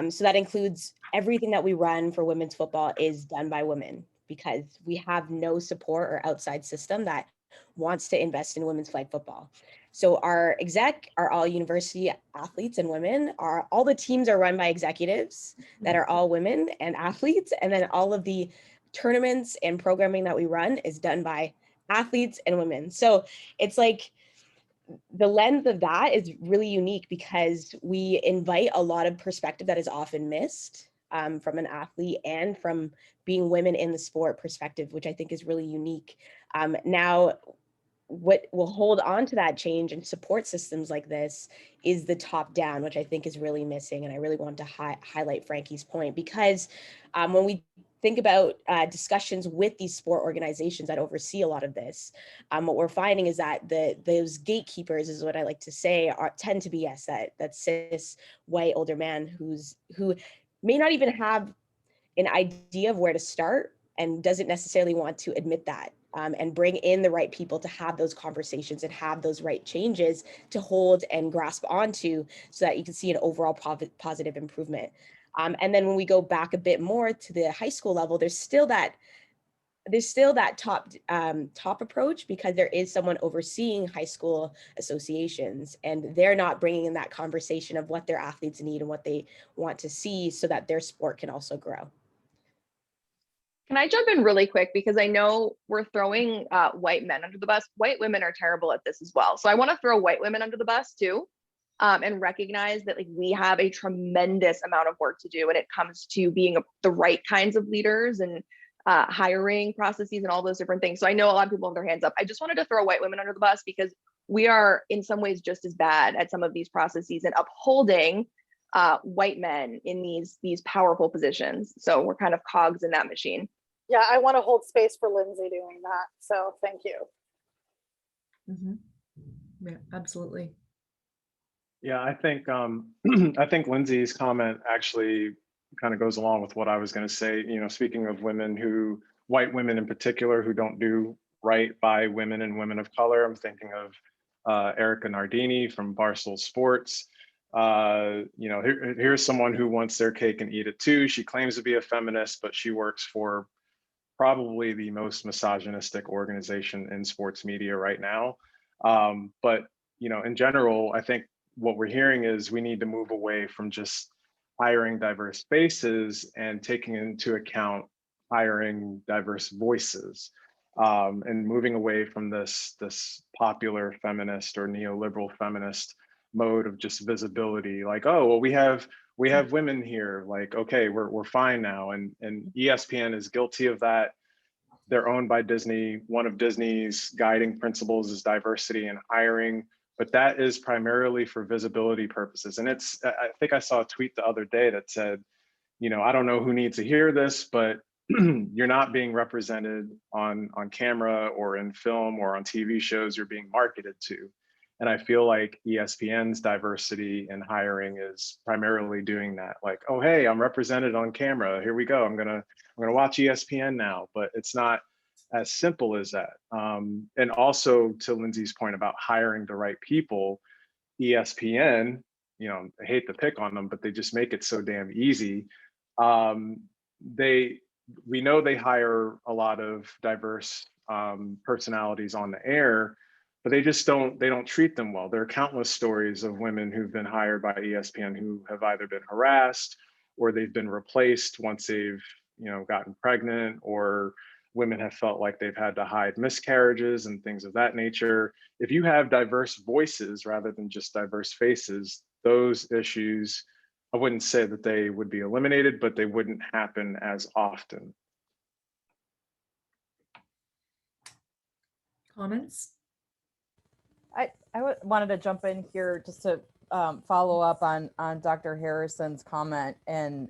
So that includes everything that we run for women's football is done by women, because we have no support or outside system that wants to invest in women's flag football. So our exec are all university athletes and women. All the teams are run by executives that are all women and athletes. And then all of the tournaments and programming that we run is done by athletes and women. So it's like, the lens of that is really unique, because we invite a lot of perspective that is often missed from an athlete and from being women in the sport perspective, which I think is really unique. Now, what will hold on to that change and support systems like this is the top down, which I think is really missing. And I really want to highlight Frankie's point, because when we think about discussions with these sport organizations that oversee a lot of this, what we're finding is that those gatekeepers, is what I like to say, tend to be, yes, that cis white older man who may not even have an idea of where to start and doesn't necessarily want to admit that, and bring in the right people to have those conversations and have those right changes to hold and grasp onto, so that you can see an overall positive improvement. And then when we go back a bit more to the high school level, there's still that top approach, because there is someone overseeing high school associations, and they're not bringing in that conversation of what their athletes need and what they want to see, so that their sport can also grow. Can I jump in really quick? Because I know we're throwing white men under the bus. White women are terrible at this as well. So I want to throw white women under the bus too, and recognize that like we have a tremendous amount of work to do when it comes to being the right kinds of leaders and hiring processes and all those different things. So I know a lot of people have their hands up. I just wanted to throw white women under the bus, because we are in some ways just as bad at some of these processes and upholding white men in these powerful positions. So we're kind of cogs in that machine. Yeah, I want to hold space for Lindsay doing that. So thank you. Yeah, absolutely. Yeah, I think I think Lindsay's comment actually kind of goes along with what I was going to say. You know, speaking of women white women in particular, who don't do right by women and women of color, I'm thinking of Erica Nardini from Barstool Sports. You know, here's someone who wants their cake and eat it too. She claims to be a feminist, but she works for probably the most misogynistic organization in sports media right now. But, you know, in general, I think what we're hearing is we need to move away from just hiring diverse faces and taking into account hiring diverse voices, and moving away from this popular feminist or neoliberal feminist mode of just visibility, like, oh, well, we have women here, like, okay, we're fine now. And ESPN is guilty of that. They're owned by Disney. One of Disney's guiding principles is diversity in hiring, but that is primarily for visibility purposes. And I think I saw a tweet the other day that said, you know, I don't know who needs to hear this, but you're not being represented on camera or in film or on TV shows you're being marketed to. And I feel like ESPN's diversity in hiring is primarily doing that. Like, oh, hey, I'm represented on camera. Here we go. I'm gonna watch ESPN now. But it's not as simple as that. And also, to Lindsay's point about hiring the right people, ESPN, you know, I hate to pick on them, but they just make it so damn easy. We know they hire a lot of diverse personalities on the air, but they don't treat them well. There are countless stories of women who've been hired by ESPN who have either been harassed or they've been replaced once they've, you know, gotten pregnant, or women have felt like they've had to hide miscarriages and things of that nature. If you have diverse voices rather than just diverse faces, those issues, I wouldn't say that they would be eliminated, but they wouldn't happen as often. Comments? I wanted to jump in here just to follow up on Dr. Harrison's comment, and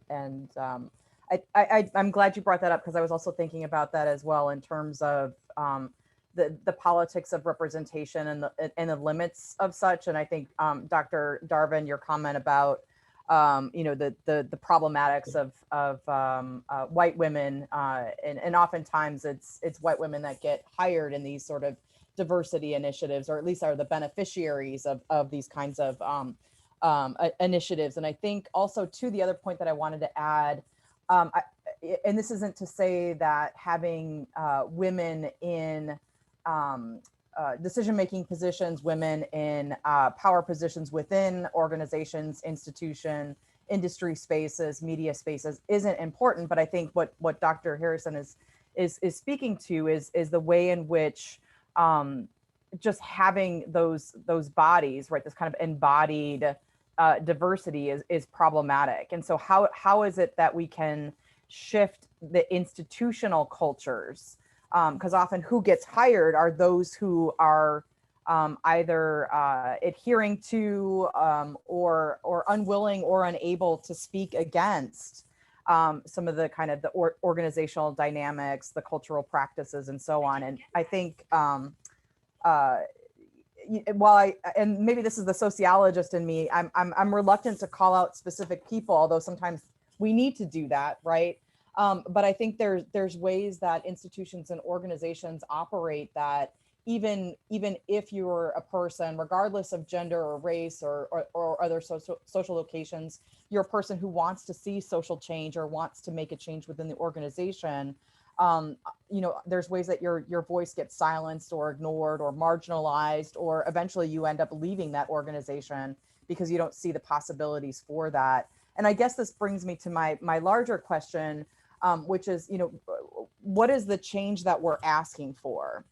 I'm glad you brought that up, because I was also thinking about that as well in terms of the politics of representation and the limits of such. And I think Dr. Darvin, your comment about you know, the problematics of white women, and oftentimes it's white women that get hired in these sort of diversity initiatives, or at least are the beneficiaries of these kinds of initiatives. And I think also, to the other point that I wanted to add, and this isn't to say that having women in decision-making positions, women in power positions within organizations, institution, industry spaces, media spaces isn't important. But I think what Dr. Harrison is speaking to is the way in which just having those bodies, right, this kind of embodied diversity is problematic. And so how is it that we can shift the institutional cultures? Because often who gets hired are those who are either adhering to or unwilling or unable to speak against some of the kind of the organizational dynamics, the cultural practices, and so on. And I think and maybe this is the sociologist in me, I'm reluctant to call out specific people, although sometimes we need to do that, right? But I think there's ways that institutions and organizations operate that even if you're a person, regardless of gender or race or other social locations, you're a person who wants to see social change or wants to make a change within the organization. There's ways that your voice gets silenced or ignored or marginalized, or eventually you end up leaving that organization because you don't see the possibilities for that. And I guess this brings me to my larger question, which is, what is the change that we're asking for?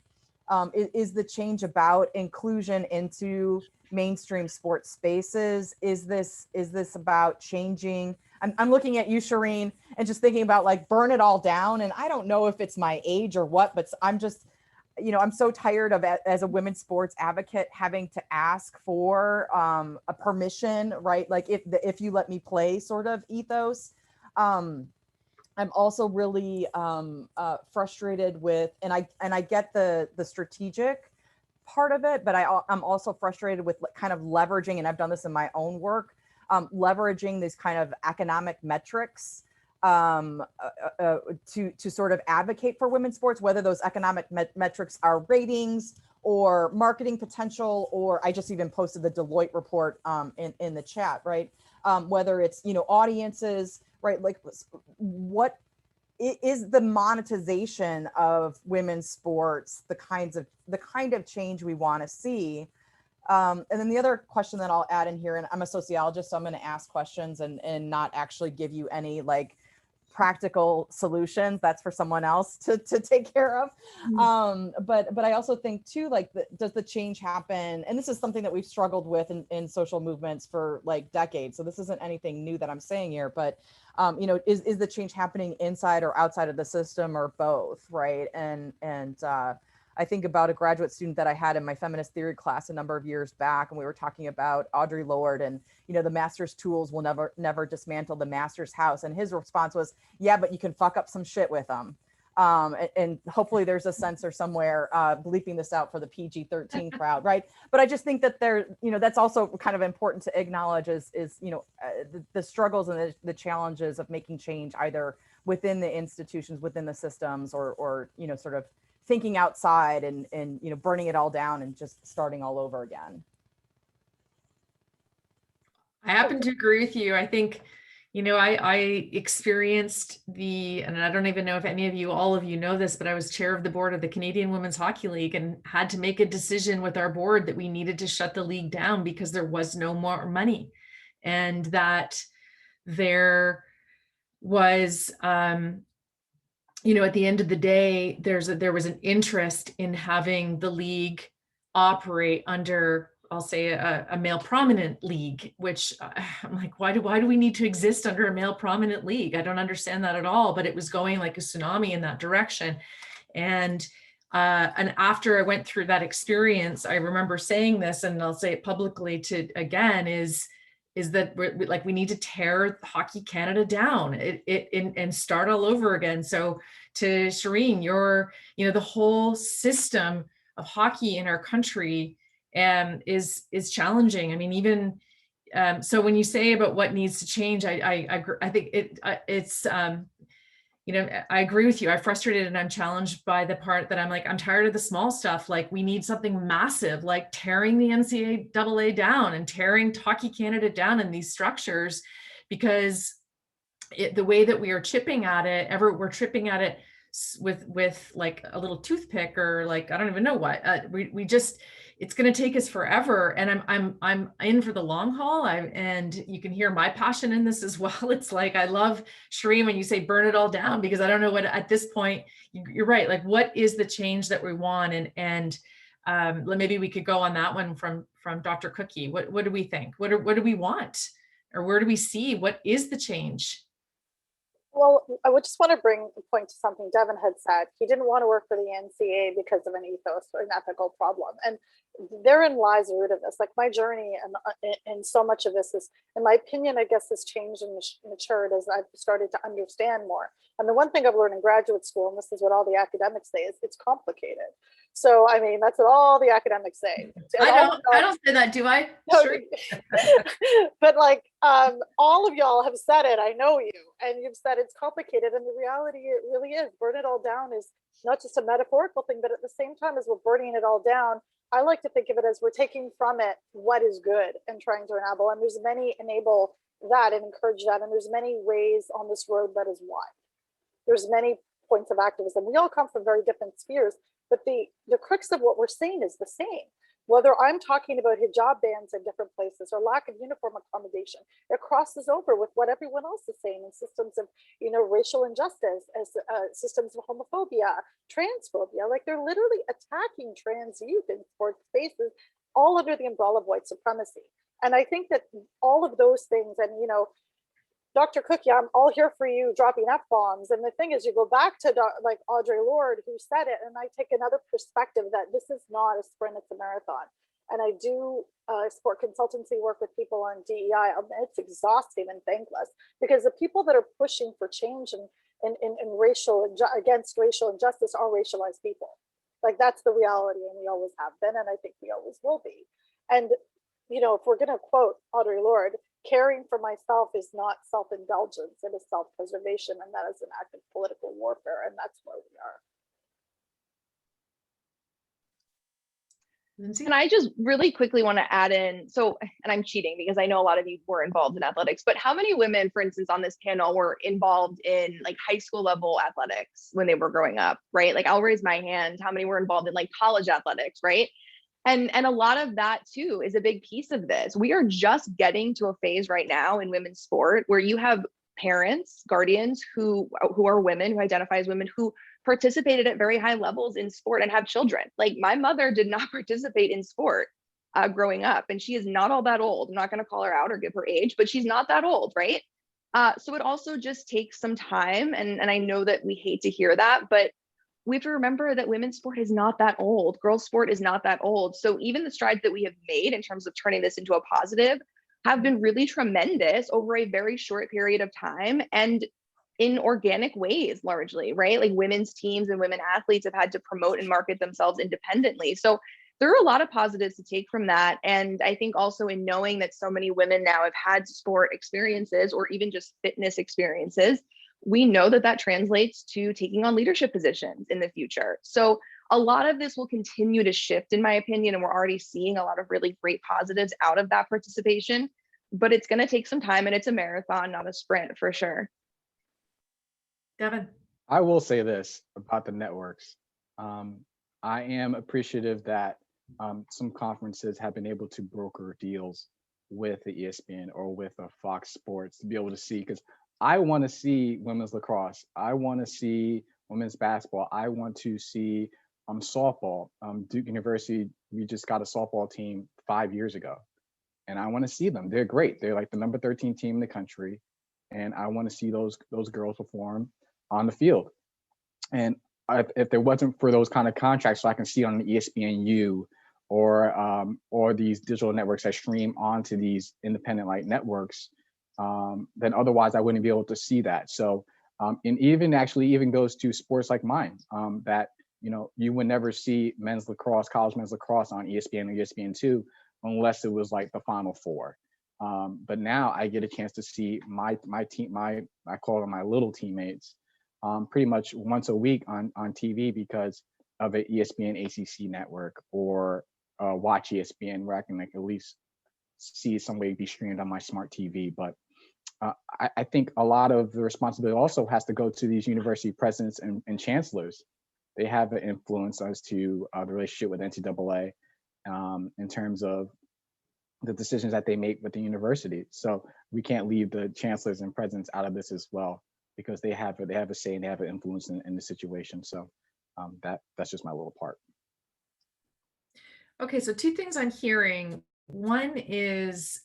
Is the change about inclusion into mainstream sports spaces? Is this about changing? I'm looking at you, Shireen, and just thinking about like burn it all down. And I don't know if it's my age or what, but I'm just, I'm so tired of, as a women's sports advocate, having to ask for a permission, right? Like if you let me play sort of ethos. I'm also really frustrated with, and I get the strategic part of it, but I'm also frustrated with kind of leveraging, and I've done this in my own work, leveraging these kind of economic metrics to sort of advocate for women's sports, whether those economic metrics are ratings or marketing potential, or I just even posted the Deloitte report in the chat, right? Whether it's, audiences, right? Like, what is the monetization of women's sports, the kind of change we want to see? And then the other question that I'll add in here, and I'm a sociologist, so I'm going to ask questions and not actually give you any like practical solutions. That's for someone else to take care of. But I also think too, like, does the change happen? And this is something that we've struggled with in social movements for like decades. So this isn't anything new that I'm saying here, but is the change happening inside or outside of the system, or both, right? And I think about a graduate student that I had in my feminist theory class a number of years back, and we were talking about Audre Lorde and, the master's tools will never dismantle the master's house. And his response was, yeah, but you can fuck up some shit with them. And hopefully there's a censor somewhere bleeping this out for the PG-13 crowd, right? But I just think that that's also kind of important to acknowledge is the struggles and the challenges of making change either within the institutions, within the systems, or sort of thinking outside and burning it all down and just starting all over again. I happen to agree with you. I think, I experienced and I don't even know if all of you know this, but I was chair of the board of the Canadian Women's Hockey League and had to make a decision with our board that we needed to shut the league down because there was no more money. And that there was, at the end of the day, there was an interest in having the league operate under, I'll say, a male prominent league, which I'm like, why do we need to exist under a male prominent league? I don't understand that at all, but it was going like a tsunami in that direction. And after I went through that experience, I remember saying this, and I'll say it publicly is that we need to tear Hockey Canada down and start all over again. So to Shireen, the whole system of hockey in our country is challenging. I mean, even so when you say about what needs to change, I think it's I agree with you. I'm frustrated and I'm challenged by the part that I'm tired of the small stuff. Like, we need something massive, like tearing the NCAA down and tearing Hockey Canada down in these structures, because the way that we are chipping at it, we're chipping at it with like a little toothpick, or like, I don't even know what, it's going to take us forever. And I'm in for the long haul. And you can hear my passion in this as well. It's like, I love, Shireen, when you say burn it all down, because I don't know what, at this point, you're right. Like, what is the change that we want? And maybe we could go on that one from Dr. Cookie. What do we think? What do we want? Or where do we see? What is the change? Well, I would just want to bring a point to something Devin had said. He didn't want to work for the NCAA because of an ethos or an ethical problem. And therein lies the root of this. Like my journey and so much of this is, in my opinion, I guess has changed and matured as I've started to understand more. And the one thing I've learned in graduate school, and this is what all the academics say, is it's complicated. So, I mean, that's what all the academics say. I don't say that, do I? No, Sure. but like all of y'all have said it. I know you, and you've said it's complicated, and the reality it really is. Burn it all down is not just a metaphorical thing, but at the same time as we're burning it all down, I like to think of it as we're taking from it what is good and trying to enable. And there's many enable that and encourage that, and there's many ways on this road that is wide. There's many points of activism. We all come from very different spheres, but the crux of what we're saying is the same. Whether I'm talking about hijab bans in different places or lack of uniform accommodation, it crosses over with what everyone else is saying in systems of, racial injustice, as systems of homophobia, transphobia. Like they're literally attacking trans youth in sports spaces, all under the umbrella of white supremacy. And I think that all of those things, and Dr. Cook, yeah, I'm all here for you dropping F-bombs. And the thing is, you go back to like Audre Lorde, who said it, and I take another perspective that this is not a sprint, it's a marathon. And I do sport consultancy work with people on DEI. It's exhausting and thankless because the people that are pushing for change and against racial injustice are racialized people. Like that's the reality, and we always have been, and I think we always will be. And if we're going to quote Audre Lorde, caring for myself is not self-indulgence, it is self-preservation, and that is an act of political warfare, and that's where we are. Lindsay? And I just really quickly want to add in, and I'm cheating because I know a lot of you were involved in athletics, but how many women, for instance, on this panel were involved in like high school level athletics when they were growing up, right? Like I'll raise my hand, how many were involved in like college athletics, right? And a lot of that too is a big piece of this. We are just getting to a phase right now in women's sport where you have parents, guardians who are women, who identify as women, who participated at very high levels in sport and have children. Like my mother did not participate in sport growing up, and she is not all that old. I'm not going to call her out or give her age, but she's not that old, right? So it also just takes some time, and I know that we hate to hear that, but we have to remember that women's sport is not that old. Girls' sport is not that old. So even the strides that we have made in terms of turning this into a positive have been really tremendous over a very short period of time and in organic ways, largely, right? Like women's teams and women athletes have had to promote and market themselves independently. So there are a lot of positives to take from that. And I think also in knowing that so many women now have had sport experiences or even just fitness experiences, we know that that translates to taking on leadership positions in the future. So a lot of this will continue to shift, in my opinion, and we're already seeing a lot of really great positives out of that participation, but it's going to take some time, and it's a marathon, not a sprint, for sure. Devin? I will say this about the networks. I am appreciative that some conferences have been able to broker deals with the ESPN or with a Fox Sports to be able to see, because I want to see women's lacrosse. I want to see women's basketball. I want to see softball. Duke University, we just got a softball team 5 years ago, and I want to see them. They're great. They're like the number 13 team in the country, and I want to see those girls perform on the field. And if there wasn't for those kind of contracts, so I can see on the ESPNU or these digital networks that stream onto these independent like networks, then otherwise I wouldn't be able to see that. So, and even goes to sports like mine, that, you would never see college men's lacrosse on ESPN or ESPN2 unless it was like the Final Four. But now I get a chance to see my team, I call them my little teammates, pretty much once a week on TV because of an ESPN ACC network or Watch ESPN, where I can like at least see some way be streamed on my smart TV. But I think a lot of the responsibility also has to go to these university presidents and chancellors. They have an influence as to the relationship with NCAA in terms of the decisions that they make with the university. So we can't leave the chancellors and presidents out of this as well, because they have a say and they have an influence in the situation. So that's just my little part. Okay, so two things I'm hearing. One is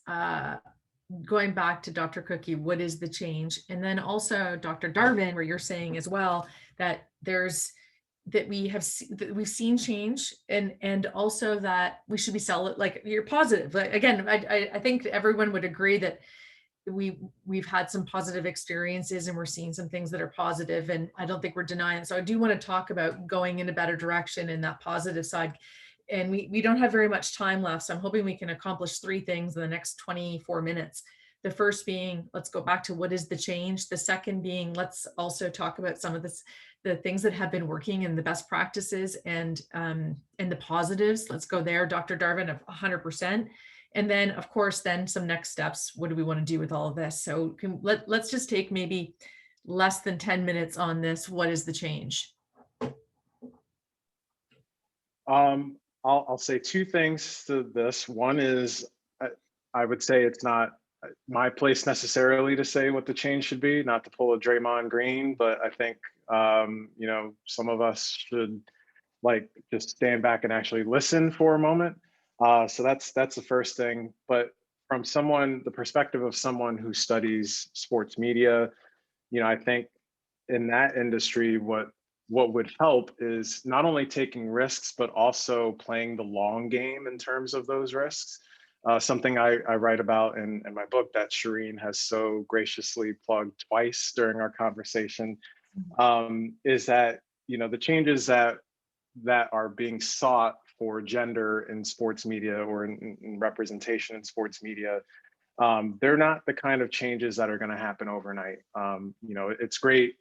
going back to Dr. Cookie, what is the change? And then also Dr. Darvin, where you're saying as well that we've seen change, and also that we should be like you're positive. Like, again, I think everyone would agree that we've had some positive experiences and we're seeing some things that are positive, and I don't think we're denying it. So I do want to talk about going in a better direction in that positive side. And we don't have very much time left, so I'm hoping we can accomplish 3 things in the next 24 minutes. The first being, let's go back to what is the change. The second being, let's also talk about some of the things that have been working and the best practices and the positives. Let's go there, Dr. Darvin, of 100%. And then, of course, then some next steps. What do we want to do with all of this? So let's just take maybe less than 10 minutes on this. What is the change? I'll say 2 things to this. One is I would say it's not my place necessarily to say what the change should be, not to pull a Draymond Green, but I think some of us should like just stand back and actually listen for a moment. So that's the first thing. But from the perspective of someone who studies sports media, I think in that industry, what would help is not only taking risks, but also playing the long game in terms of those risks. Something I write about in my book that Herein has so graciously plugged twice during our conversation, is that the changes that are being sought for gender in sports media or in representation in sports media, they're not the kind of changes that are going to happen overnight. It's great.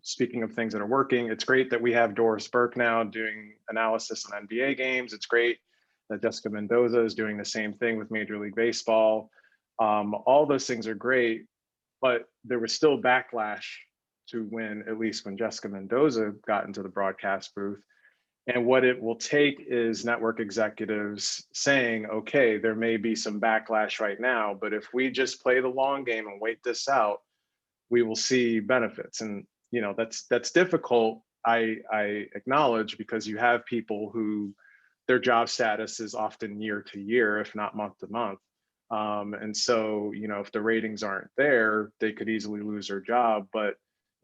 Speaking of things that are working, it's great that we have Doris Burke now doing analysis on NBA games. It's great that Jessica Mendoza is doing the same thing with Major League Baseball. All those things are great, but there was still backlash to at least when Jessica Mendoza got into the broadcast booth. And what it will take is network executives saying, okay, there may be some backlash right now, but if we just play the long game and wait this out, we will see benefits. And that's difficult, I acknowledge, because you have people who their job status is often year to year, if not month to month. And so, if the ratings aren't there, they could easily lose their job. But,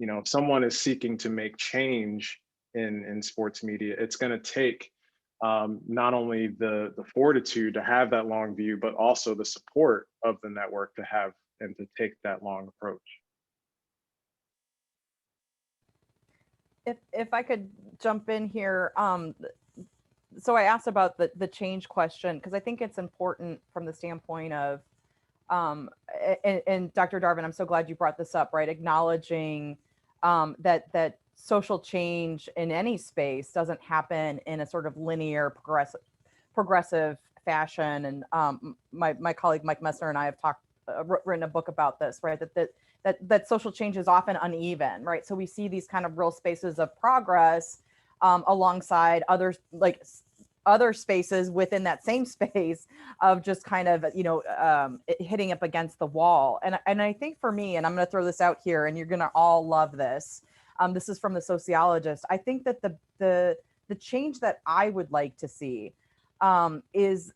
if someone is seeking to make change in sports media, it's going to take not only the fortitude to have that long view, but also the support of the network to have and to take that long approach. If I could jump in here, so I asked about the change question because I think it's important from the standpoint of, and Dr. Darvin, I'm so glad you brought this up, right? Acknowledging that social change in any space doesn't happen in a sort of linear, progressive fashion. And my colleague Mike Messner and I have written a book about this, right? That social change is often uneven, right? So we see these kind of real spaces of progress alongside other spaces within that same space of just kind of hitting up against the wall. And I think for me, and I'm going to throw this out here, and you're going to all love this. This is from the sociologist. I think that the change that I would like to see is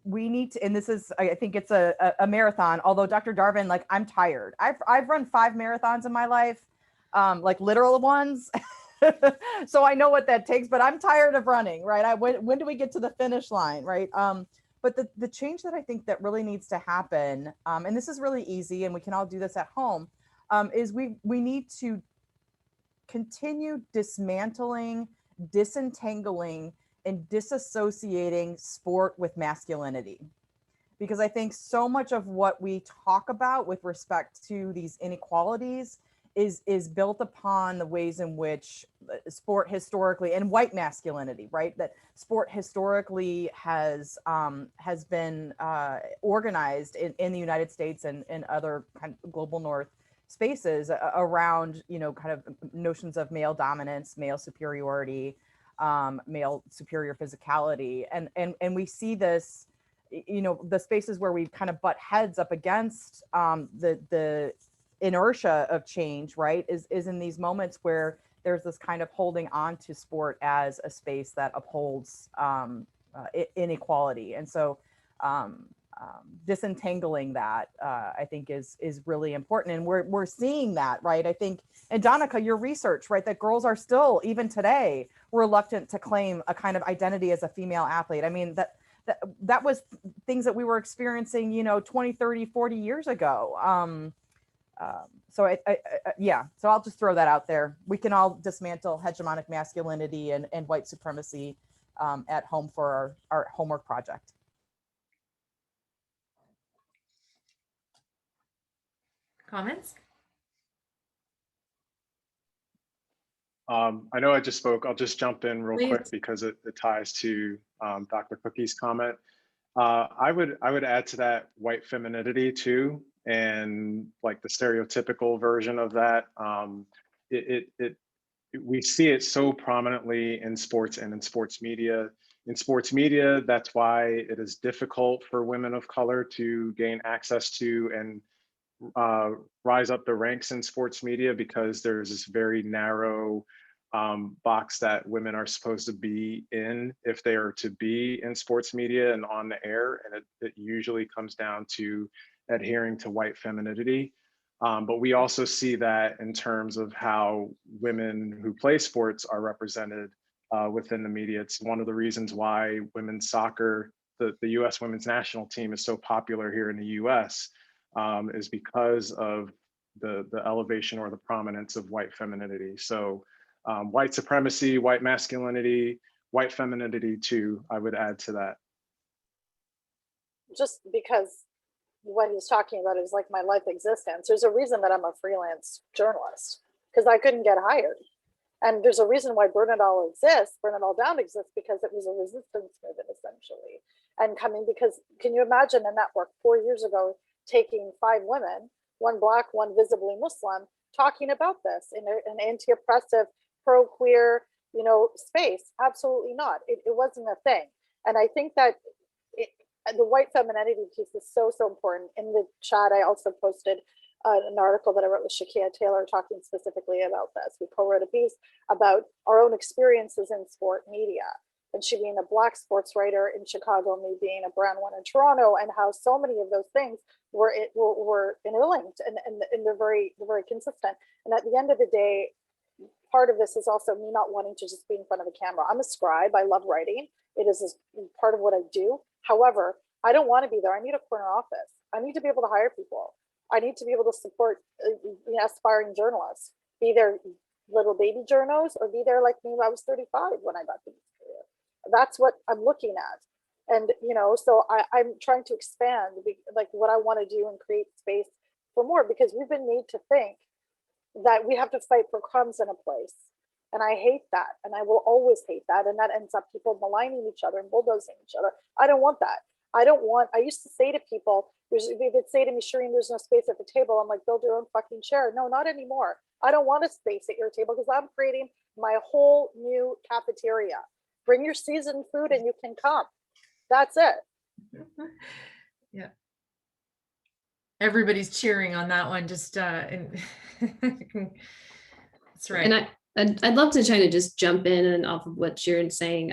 we need to, and this is, I think it's a marathon, although Dr. Darvin, like, I'm tired. I've run 5 marathons in my life, like literal ones. So I know what that takes, but I'm tired of running, right? When do we get to the finish line, right? But the change that I think that really needs to happen, and this is really easy, and we can all do this at home, is we need to continue dismantling, disentangling, and disassociating sport with masculinity. Because I think so much of what we talk about with respect to these inequalities is built upon the ways in which sport historically, and white masculinity, right? That sport historically has been organized in the United States and in other kind of global north spaces around, kind of notions of male dominance, male superiority, male superior physicality. And we see this, the spaces where we kind of butt heads up against the inertia of change, right, is in these moments where there's this kind of holding on to sport as a space that upholds inequality. And so disentangling that, I think is really important. And we're seeing that, right? I think, and Donica, your research, right, that girls are still, even today, reluctant to claim a kind of identity as a female athlete. I mean, that was things that we were experiencing, 20, 30, 40 years ago. So yeah, so I'll just throw that out there. We can all dismantle hegemonic masculinity and white supremacy at home for our homework project. Comments? I know I just spoke. I'll just jump in real Please. quick because it ties to Dr. Cookie's comment. I would add to that white femininity too, and like the stereotypical version of that. We see it so prominently in sports and in sports media. In sports media, that's why it is difficult for women of color to gain access to and rise up the ranks in sports media, because there's this very narrow box that women are supposed to be in if they are to be in sports media and on the air. And it usually comes down to adhering to white femininity. But we also see that in terms of how women who play sports are represented within the media. It's one of the reasons why women's soccer, the US women's national team, is so popular here in the US, is because of the elevation or the prominence of white femininity. So white supremacy, white masculinity, white femininity too, I would add to that. Just because what he's talking about is like my life existence. There's a reason that I'm a freelance journalist, because I couldn't get hired. And there's a reason why Burn It All exists. Burn It All Down exists because it was a resistance movement, essentially. And coming, because can you imagine a network 4 years ago taking 5 women, 1 Black, 1 visibly Muslim, talking about this in an anti-oppressive, pro-queer, space? Absolutely not. It wasn't a thing. And I think that the white femininity piece is so important. In the chat, I also posted an article that I wrote with Shakia Taylor talking specifically about this. We co-wrote a piece about our own experiences in sport media, and she being a Black sports writer in Chicago, me being a brown one in Toronto, and how so many of those things were interlinked and they're very consistent. And at the end of the day, part of this is also me not wanting to just be in front of a camera. I'm a scribe. I love writing. It is part of what I do. However, I don't want to be there. I need a corner office. I need to be able to hire people. I need to be able to support aspiring journalists, be there little baby journos or be there like me when I was 35 when I got to this career. That's what I'm looking at. And, so I'm trying to expand like what I want to do and create space for more, because we've been made to think that we have to fight for crumbs in a place. And I hate that. And I will always hate that. And that ends up people maligning each other and bulldozing each other. I don't want that. I used to say to people, they would say to me, Shireen, there's no space at the table. I'm like, build your own fucking chair. No, not anymore. I don't want a space at your table because I'm creating my whole new cafeteria. Bring your seasoned food and you can come. That's it. Yeah. Everybody's cheering on that one. Just that's right. And I'd love to kind of just jump in and off of what Sharon's saying.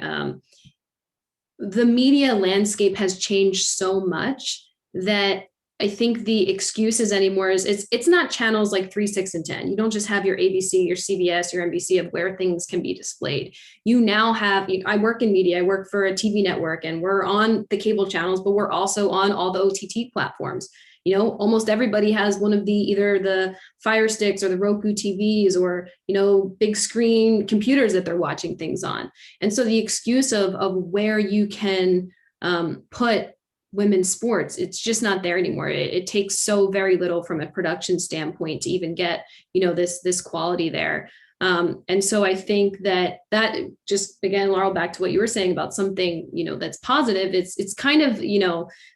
The media landscape has changed so much that I think the excuses anymore is it's not channels like 3, 6, and 10. You don't just have your ABC, your CBS, your NBC of where things can be displayed. You now have, I work in media, I work for a TV network, and we're on the cable channels, but we're also on all the OTT platforms. Almost everybody has one of either the Fire Sticks or the Roku TVs or, big screen computers that they're watching things on. And so the excuse of where you can put women's sports, it's just not there anymore. It takes so very little from a production standpoint to even get, this quality there. And so I think that just, again, Laurel, back to what you were saying about something, that's positive. It's kind of,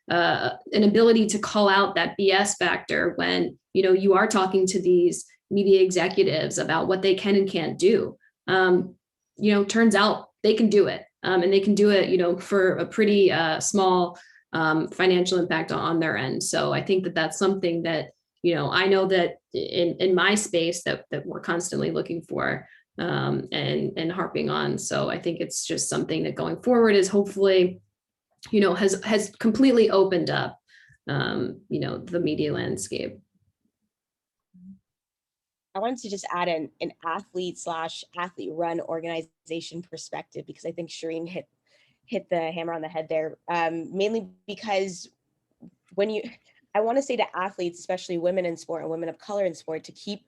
an ability to call out that BS factor when, you are talking to these media executives about what they can and can't do. Turns out they can do it. And they can do it, for a pretty small financial impact on their end. So I think that that's something that, I know that in my space that we're constantly looking for and harping on. So I think it's just something that going forward is hopefully, has completely opened up the media landscape. I wanted to just add an athlete/athlete run organization perspective, because I think Shireen hit the hammer on the head there, mainly because I want to say to athletes, especially women in sport and women of color in sport, to keep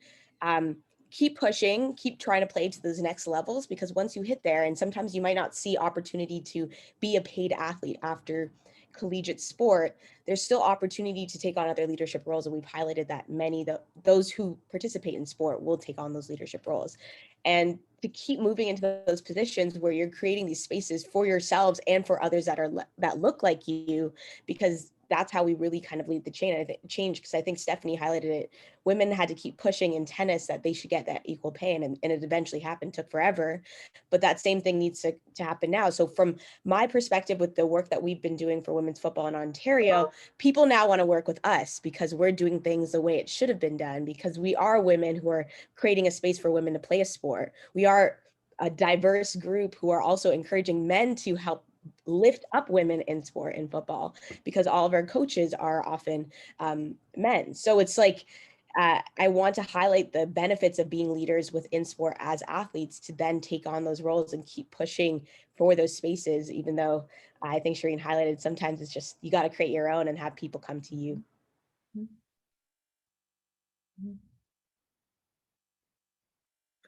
pushing, keep trying to play to those next levels, because once you hit there, and sometimes you might not see opportunity to be a paid athlete after collegiate sport, there's still opportunity to take on other leadership roles. And we've highlighted that those who participate in sport will take on those leadership roles. And to keep moving into those positions where you're creating these spaces for yourselves and for others that look like you, because that's how we really kind of lead the change. Because I think Stephanie highlighted it. Women had to keep pushing in tennis that they should get that equal pay, and it eventually happened. Took forever, but that same thing needs to happen now. So from my perspective, with the work that we've been doing for women's football in Ontario, people now want to work with us because we're doing things the way it should have been done, because we are women who are creating a space for women to play a sport. We are a diverse group who are also encouraging men to help lift up women in sport and football, because all of our coaches are often men. So it's like, I want to highlight the benefits of being leaders within sport as athletes, to then take on those roles and keep pushing for those spaces, even though I think Shireen highlighted sometimes it's just, you got to create your own and have people come to you.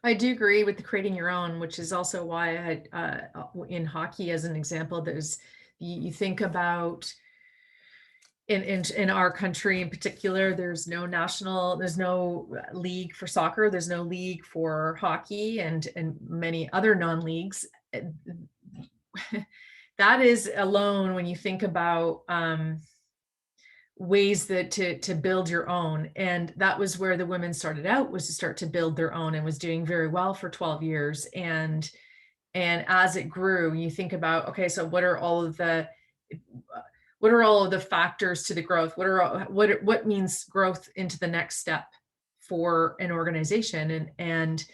I do agree with the creating your own, which is also why in hockey, as an example, you think about in our country in particular, there's no league for soccer, there's no league for hockey, and many other non-leagues. That is alone, when you think about ways that to build your own. And that was where the women started out, was to start to build their own, and was doing very well for 12 years. And as it grew, you think about, okay, so what are all of the factors to the growth? What means growth into the next step for an organization? And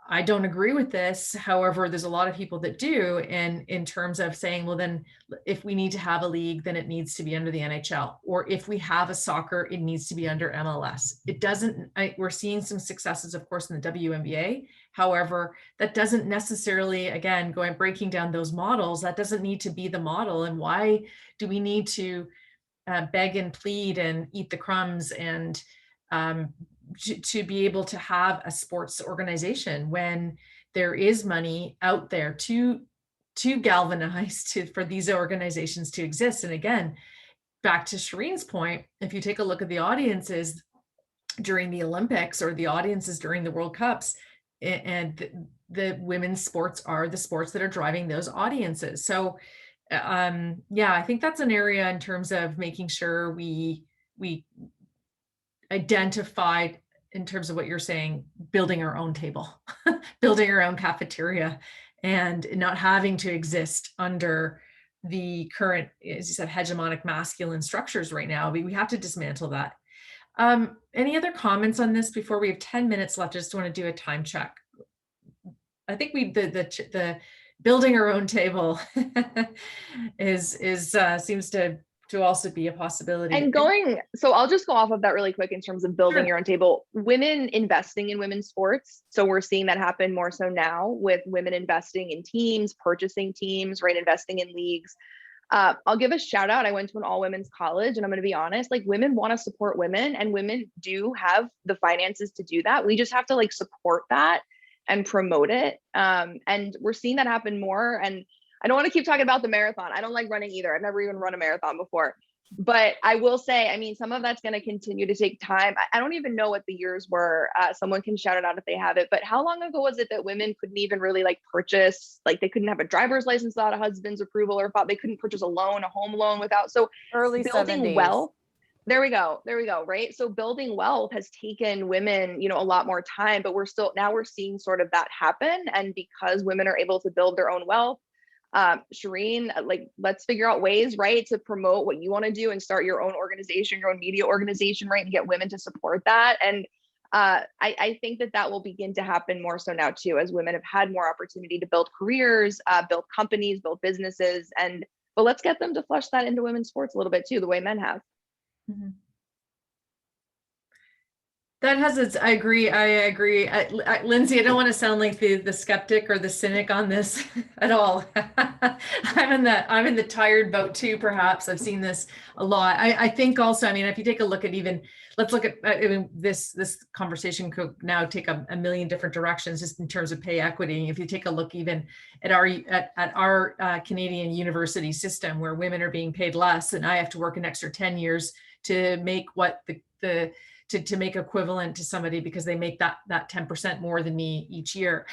I don't agree with this. However, there's a lot of people that do. And in terms of saying, well, then if we need to have a league, then it needs to be under the NHL. Or if we have a soccer, it needs to be under MLS. It doesn't, we're seeing some successes, of course, in the WNBA. However, that doesn't necessarily, again, breaking down those models, that doesn't need to be the model. And why do we need to beg and plead and eat the crumbs and to be able to have a sports organization when there is money out there to galvanize for these organizations to exist? And again, back to Shireen's point, if you take a look at the audiences during the Olympics or the audiences during the World Cups, and the women's sports are the sports that are driving those audiences. So yeah, I think that's an area in terms of making sure we identified, in terms of what you're saying, building our own table, building our own cafeteria, and not having to exist under the current, as you said, hegemonic masculine structures right now. We have to dismantle that. Any other comments on this before we have 10 minutes left? I just want to do a time check. I think the building our own table seems to also be a possibility. And so I'll just go off of that really quick in terms of building your own table. Women investing in women's sports. So we're seeing that happen more so now, with women investing in teams, purchasing teams, right? Investing in leagues. I'll give a shout out. I went to an all women's college, and I'm going to be honest, like, women want to support women, and women do have the finances to do that. We just have to support that and promote it. And we're seeing that happen more. And I don't want to keep talking about the marathon. I don't like running either. I've never even run a marathon before. But I will say, I mean, some of that's going to continue to take time. I don't even know what the years were. Someone can shout it out if they have it. But how long ago was it that women couldn't even really purchase, they couldn't have a driver's license without a husband's approval, or thought they couldn't purchase a home loan without? So early building 70s. wealth. There we go. Right. So building wealth has taken women, a lot more time, but we're seeing sort of that happen. And because women are able to build their own wealth, Shireen, let's figure out ways, right, to promote what you want to do and start your own organization, your own media organization, right, and get women to support that. And I think that will begin to happen more so now too, as women have had more opportunity to build careers, build companies, build businesses, and But let's get them to flush that into women's sports a little bit too, the way men have. Mhm. That has its, I agree. Lindsay, I don't want to sound like the skeptic or the cynic on this at all. I'm in the tired boat too, perhaps. I've seen this a lot. I think also, I mean, if you take a look at even, let's look at, I mean, this conversation could now take a million different directions just in terms of pay equity. If you take a look even at our Canadian university system, where women are being paid less, and I have to work an extra 10 years to make what to make equivalent to somebody, because they make that 10% more than me each year.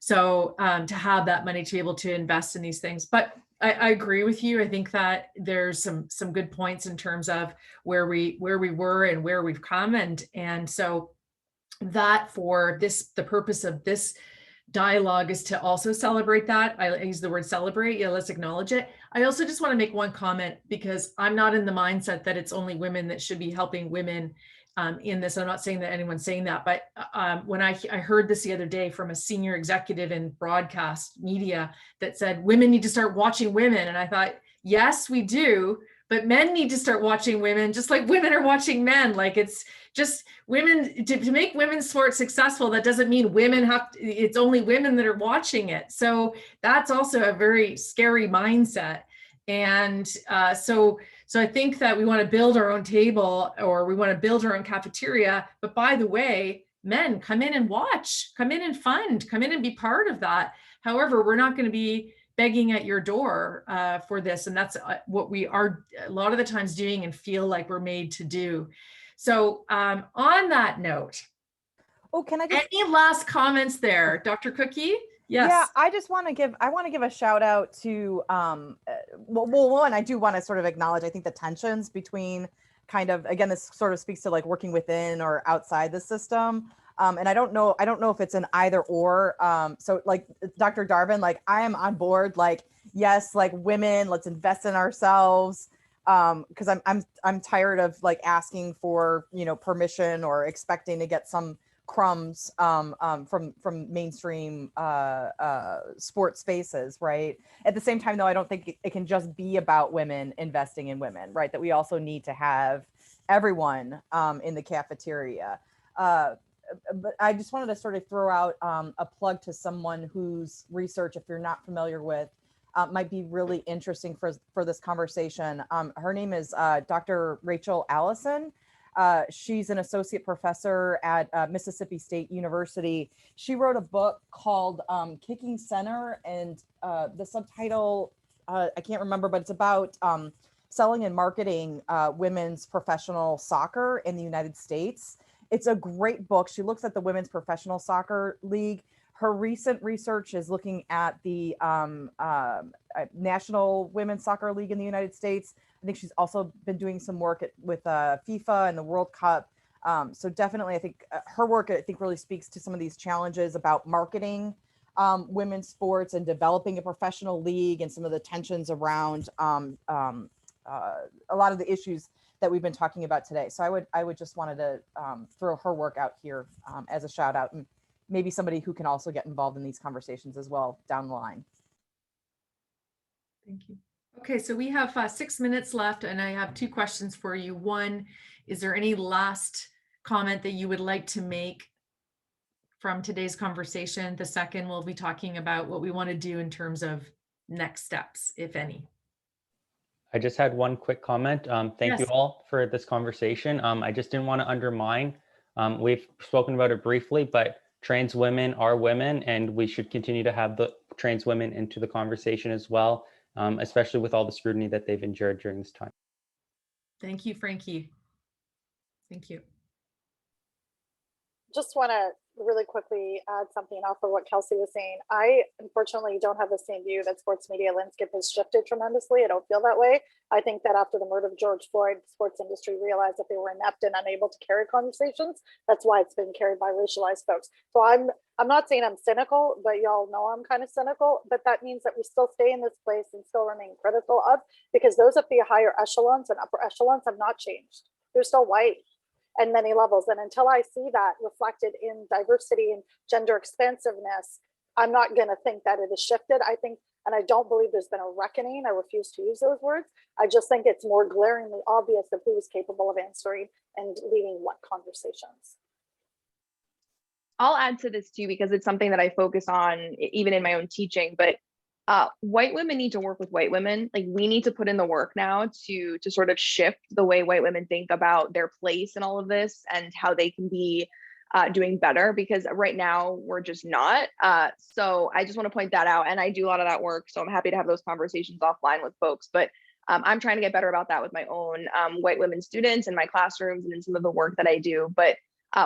So to have that money to be able to invest in these things. But I agree with you. I think that there's some good points in terms of where we were and where we've come. And so that for this, the purpose of this dialogue is to also celebrate that. I use the word celebrate. Yeah, let's acknowledge it. I also just want to make one comment, because I'm not in the mindset that it's only women that should be helping women in this. I'm not saying that anyone's saying that, but when I heard this the other day from a senior executive in broadcast media that said women need to start watching women. And I thought, yes, we do, but men need to start watching women just like women are watching men. Like, it's just women to make women's sport successful. That doesn't mean women it's only women that are watching it. So that's also a very scary mindset. And so I think that we want to build our own table, or we want to build our own cafeteria. But by the way, men, come in and watch, come in and fund, come in and be part of that. However, we're not going to be begging at your door for this. And that's what we are a lot of the times doing and feel like we're made to do. So on that note, can I just, any last comments there, Dr. Cookie? Yes. Yeah, I want to give a shout out to, one, I do want to sort of acknowledge, I think, the tensions between kind of, again, this sort of speaks to like working within or outside the system. And I don't know if it's an either or. So like Dr. Darvin, like I am on board, like, yes, like women, let's invest in ourselves. Because I'm tired of like asking for, permission or expecting to get some crumbs from mainstream sports spaces, right? At the same time, though, I don't think it can just be about women investing in women, right? That we also need to have everyone in the cafeteria. But I just wanted to sort of throw out a plug to someone whose research, if you're not familiar with, might be really interesting for this conversation. Her name is Dr. Rachel Allison. She's an associate professor at Mississippi State University. She wrote a book called Kicking Center, and the subtitle, I can't remember, but it's about selling and marketing women's professional soccer in the United States. It's a great book. She looks at the Women's Professional Soccer League. Her recent research is looking at the National Women's Soccer League in the United States. I think she's also been doing some work with FIFA and the World Cup. So definitely, I think her work, I think, really speaks to some of these challenges about marketing women's sports and developing a professional league, and some of the tensions around a lot of the issues that we've been talking about today. So I would just wanted to throw her work out here as a shout out, and maybe somebody who can also get involved in these conversations as well down the line. Thank you. Okay, so we have 6 minutes left, and I have two questions for you. One, is there any last comment that you would like to make from today's conversation? The second, we'll be talking about what we want to do in terms of next steps, if any. I just had one quick comment. Thank you Yes. all for this conversation. I just didn't want to undermine. We've spoken about it briefly, but trans women are women, and we should continue to have the trans women into the conversation as well, especially with all the scrutiny that they've endured during this time. Thank you, Frankie. Thank you. Just want to really quickly add something off of what Kelsey was saying. I unfortunately don't have the same view that sports media landscape has shifted tremendously. I don't feel that way. I think that after the murder of George Floyd, the sports industry realized that they were inept and unable to carry conversations. That's why it's been carried by racialized folks. So I'm not saying I'm cynical, but y'all know I'm kind of cynical, but that means that we still stay in this place and still remain critical of, because those at the higher echelons and upper echelons have not changed. They're still white and many levels. And until I see that reflected in diversity and gender expansiveness, I'm not going to think that it has shifted. I think And I don't believe there's been a reckoning. I refuse to use those words. I just think it's more glaringly obvious of who is capable of answering and leading what conversations. I'll add to this too, because it's something that I focus on even in my own teaching, but white women need to work with white women. Like, we need to put in the work now to sort of shift the way white women think about their place in all of this and how they can be doing better, because right now we're just not. So I just want to point that out. And I do a lot of that work. So I'm happy to have those conversations offline with folks, but I'm trying to get better about that with my own white women students in my classrooms and in some of the work that I do. But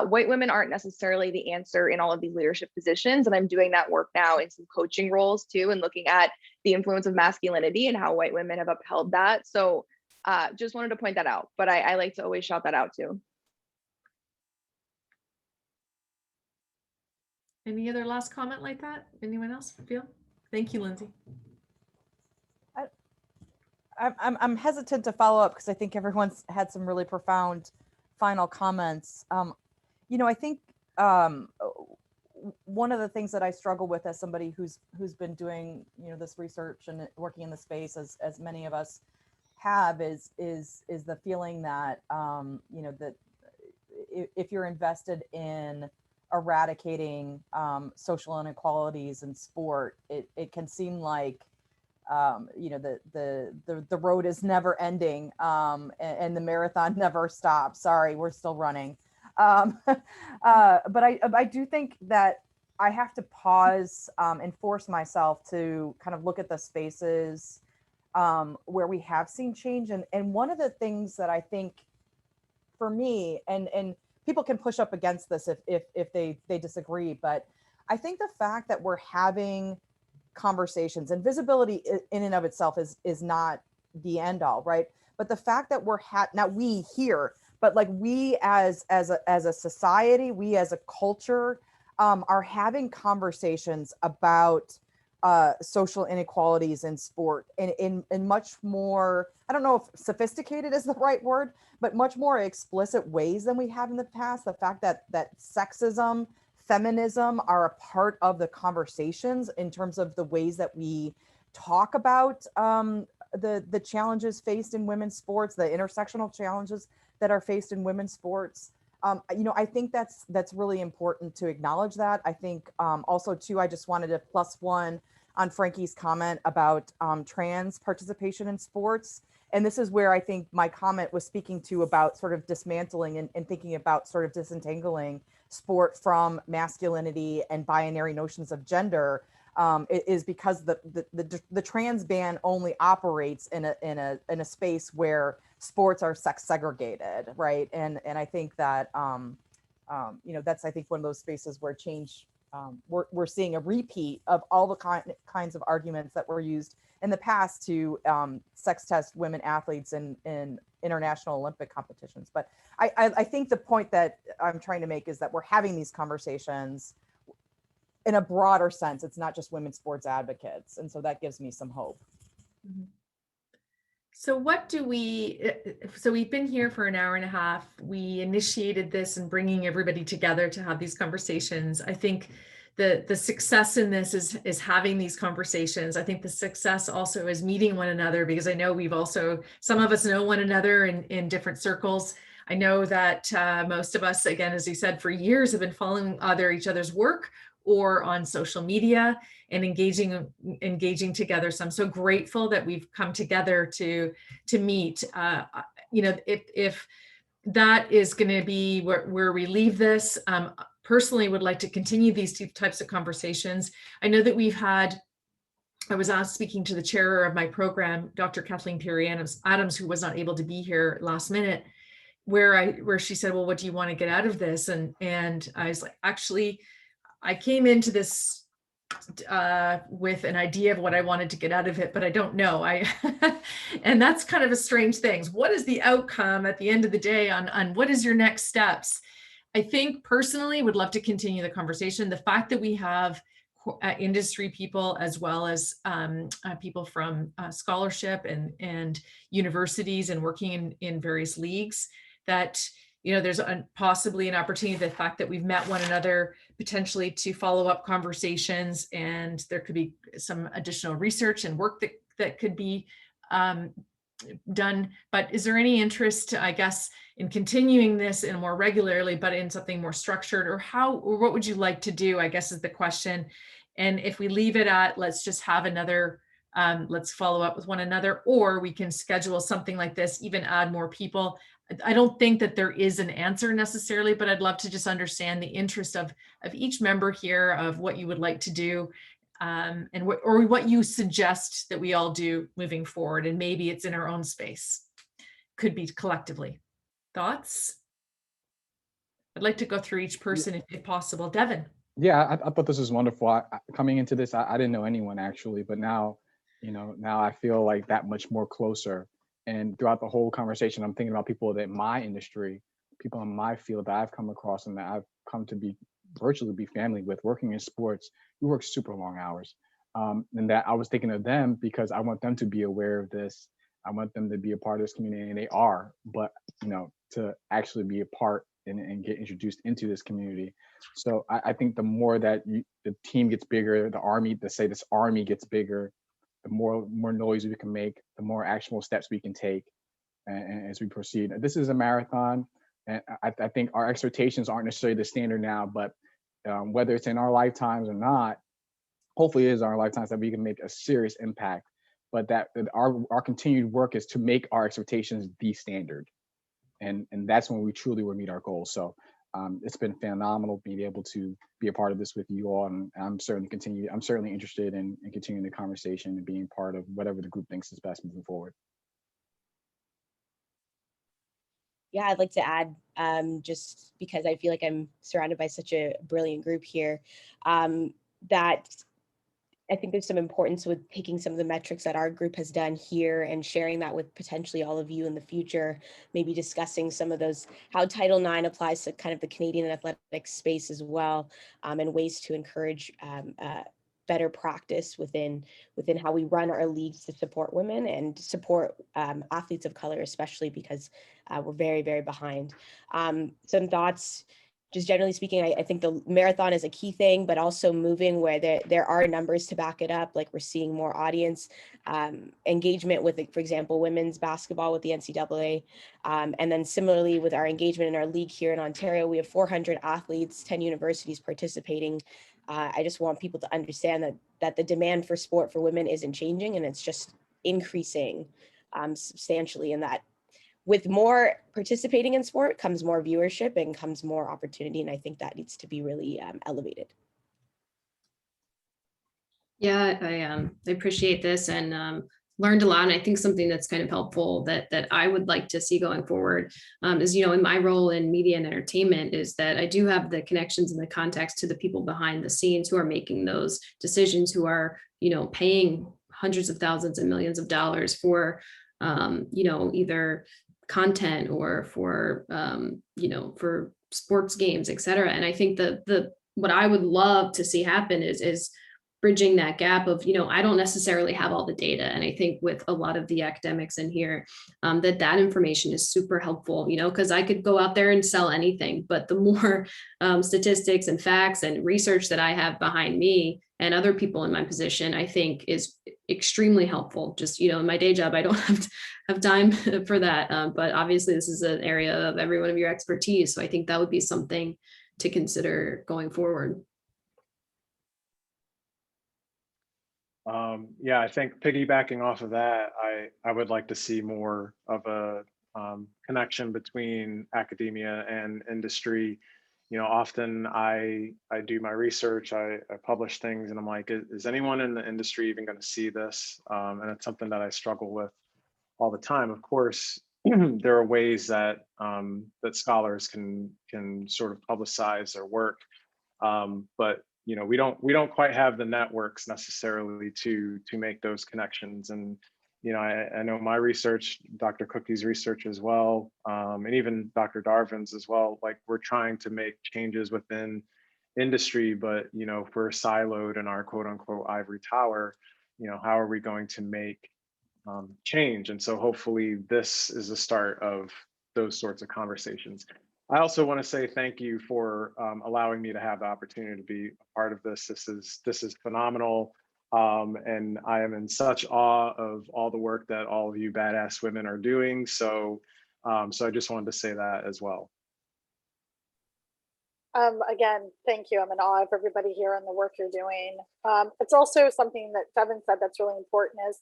white women aren't necessarily the answer in all of these leadership positions. And I'm doing that work now in some coaching roles too, and looking at the influence of masculinity and how white women have upheld that. So just wanted to point that out, but I like to always shout that out too. Any other last comment like that? Anyone else feel? Thank you, Lindsay. I'm hesitant to follow up because I think everyone's had some really profound final comments. You know, I think one of the things that I struggle with as somebody who's been doing, you know, this research and working in the space as many of us have is the feeling that you know, that if you're invested in eradicating social inequalities in sport, it can seem like you know, the road is never ending and the marathon never stops. Sorry, we're still running. But I do think that I have to pause and force myself to kind of look at the spaces where we have seen change. And one of the things that I think for me, and people can push up against this if they disagree, but I think the fact that we're having conversations, and visibility in and of itself is not the end all, right? But the fact that we're not we here, but like we as a society, we as a culture are having conversations about social inequalities in sport in much more, I don't know if sophisticated is the right word, but much more explicit ways than we have in the past. The fact that sexism, feminism are a part of the conversations in terms of the ways that we talk about the challenges faced in women's sports, the intersectional challenges that are faced in women's sports. You know, I think that's really important to acknowledge that. I think also too, I just wanted to plus one on Frankie's comment about trans participation in sports. And this is where I think my comment was speaking to about sort of dismantling and thinking about sort of disentangling sport from masculinity and binary notions of gender, is because the trans ban only operates in a space where sports are sex segregated, right? And I think that you know, that's, I think, one of those spaces where change, we're seeing a repeat of all the kinds of arguments that were used in the past to sex test women athletes in international Olympic competitions. But I think the point that I'm trying to make is that we're having these conversations in a broader sense. It's not just women's sports advocates. And so that gives me some hope. Mm-hmm. So what do so we've been here for an hour and a half. We initiated this and bringing everybody together to have these conversations. I think the success in this is having these conversations. I think the success also is meeting one another, because I know we've also, some of us know one another in different circles. I know that most of us, again, as you said, for years have been following each other's work or on social media and engaging together. So I'm so grateful that we've come together to meet. You know, if that is going to be where we leave this, personally would like to continue these types of conversations. I know that I was speaking to the chair of my program, Dr. Kathleen Perry-Adams, who was not able to be here last minute, where she said, well, what do you want to get out of this? And I was like, actually, I came into this with an idea of what I wanted to get out of it, but I don't know. And that's kind of a strange thing. What is the outcome at the end of the day on what is your next steps? I think personally would love to continue the conversation. The fact that we have industry people as well as people from scholarship and universities and working in various leagues, that there's possibly an opportunity, the fact that we've met one another potentially to follow up conversations, and there could be some additional research and work that could be done. But is there any interest, I guess, in continuing this in more regularly, but in something more structured, or what would you like to do, I guess, is the question. And if we leave it at, let's just have another, let's follow up with one another, or we can schedule something like this, even add more people. I don't think that there is an answer necessarily, but I'd love to just understand the interest of each member here, of what you would like to do, and what you suggest that we all do moving forward. And maybe it's in our own space, could be collectively. Thoughts? I'd like to go through each person if possible. Devin. Yeah, I thought this was wonderful. Coming into this, I didn't know anyone actually, but now, now I feel like that much more closer. And throughout the whole conversation, I'm thinking about people that my industry, people in my field that I've come across and that I've come to be virtually be family with, working in sports. We work super long hours. And that I was thinking of them because I want them to be aware of this. I want them to be a part of this community, and they are, but to actually be a part and get introduced into this community. So I think the more that the team gets bigger, this army gets bigger, the more noise we can make, the more actionable steps we can take, and as we proceed. This is a marathon, and I think our expectations aren't necessarily the standard now, but whether it's in our lifetimes or not, hopefully it is our lifetimes that we can make a serious impact. But that our continued work is to make our expectations the standard. And that's when we truly will meet our goals. So it's been phenomenal being able to be a part of this with you all, and I'm certainly interested in continuing the conversation and being part of whatever the group thinks is best moving forward. Yeah, I'd like to add, just because I feel like I'm surrounded by such a brilliant group here, that I think there's some importance with taking some of the metrics that our group has done here and sharing that with potentially all of you in the future, maybe discussing some of those, how Title IX applies to kind of the Canadian athletics space as well, and ways to encourage better practice within how we run our leagues to support women and support athletes of color, especially because we're very, very behind. Some thoughts. Just generally speaking, I think the marathon is a key thing, but also moving where there are numbers to back it up. Like we're seeing more audience engagement with, for example, women's basketball with the NCAA. And then similarly with our engagement in our league here in Ontario, we have 400 athletes, 10 universities participating. I just want people to understand that the demand for sport for women isn't changing, and it's just increasing substantially, and that with more participating in sport comes more viewership and comes more opportunity. And I think that needs to be really elevated. Yeah, I appreciate this and learned a lot. And I think something that's kind of helpful that I would like to see going forward is, in my role in media and entertainment, is that I do have the connections and the context to the people behind the scenes who are making those decisions, who are, paying hundreds of thousands and millions of dollars for, either content or for for sports games, et cetera. And I think what I would love to see happen is bridging that gap of, I don't necessarily have all the data. And I think with a lot of the academics in here, that information is super helpful, because I could go out there and sell anything, but the more statistics and facts and research that I have behind me and other people in my position, I think is extremely helpful. Just, in my day job, I don't have time for that. But obviously this is an area of every one of your expertise. So I think that would be something to consider going forward. Yeah, I think piggybacking off of that, I would like to see more of a connection between academia and industry. Often I do my research, I publish things, and I'm like, is anyone in the industry even going to see this? And it's something that I struggle with all the time. Of course, there are ways that that scholars can sort of publicize their work, but we don't quite have the networks necessarily to make those connections. And I know my research, Dr. Cookie's research as well, and even Dr. Darvin's as well. Like, we're trying to make changes within industry, but if we're siloed in our quote unquote ivory tower, how are we going to make change? And so hopefully this is the start of those sorts of conversations. I also want to say thank you for allowing me to have the opportunity to be a part of this. This is phenomenal. And I am in such awe of all the work that all of you badass women are doing. So, so I just wanted to say that as well. Again, thank you. I'm in awe of everybody here and the work you're doing. It's also something that Devin said that's really important is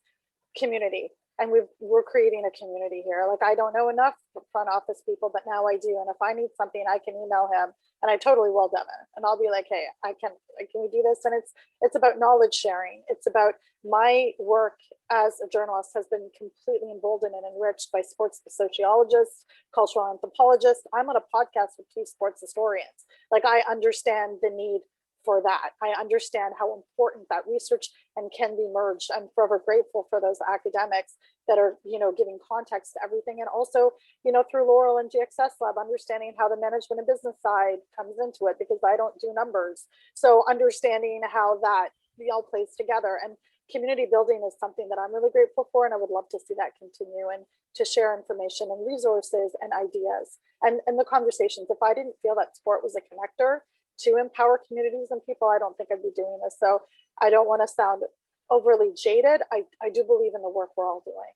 community. And we're creating a community here. Like, I don't know enough front office people, but now I do. And if I need something, I can email him, and I totally will, Devin. And I'll be like, hey, can we do this? And it's about knowledge sharing. It's about my work as a journalist has been completely emboldened and enriched by sports sociologists, cultural anthropologists. I'm on a podcast with 2 sports historians. Like, I understand the need for that. I understand how important that research and can be merged. I'm forever grateful for those academics that are, giving context to everything. And also, through Laurel and GXS Lab, understanding how the management and business side comes into it, because I don't do numbers. So understanding how that all plays together, and community building is something that I'm really grateful for. And I would love to see that continue, and to share information and resources and ideas and the conversations. If I didn't feel that sport was a connector to empower communities and people, I don't think I'd be doing this. So I don't want to sound overly jaded. I do believe in the work we're all doing.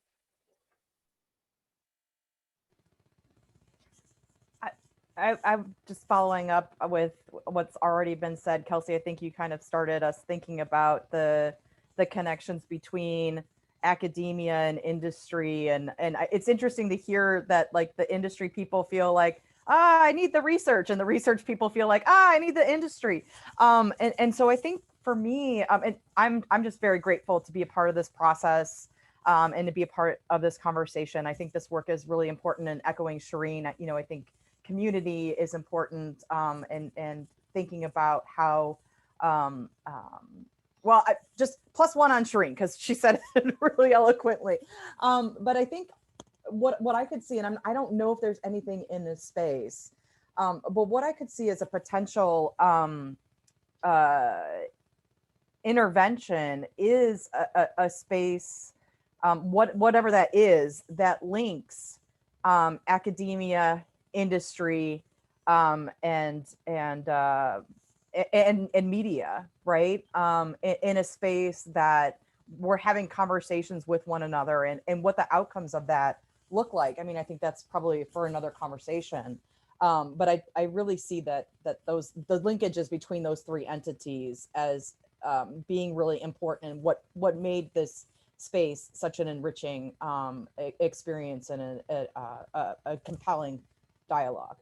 I'm just following up with what's already been said. Kelsey, I think you kind of started us thinking about the connections between academia and industry. And it's interesting to hear that, like, the industry people feel like, I need the research, and the research people feel like, I need the industry. And so I think for me, and I'm just very grateful to be a part of this process, and to be a part of this conversation. I think this work is really important, and echoing Shireen, I think community is important, and thinking about how, well, just +1 on Shireen, because she said it really eloquently. But I think what I could see, and I don't know if there's anything in this space, but what I could see as a potential intervention is a space, whatever that is, that links academia, industry, and media, right? In a space that we're having conversations with one another, and what the outcomes of that look like. I mean, I think that's probably for another conversation. But I really see that the linkages between those 3 entities as being really important, and what made this space such an enriching experience, and a compelling dialogue.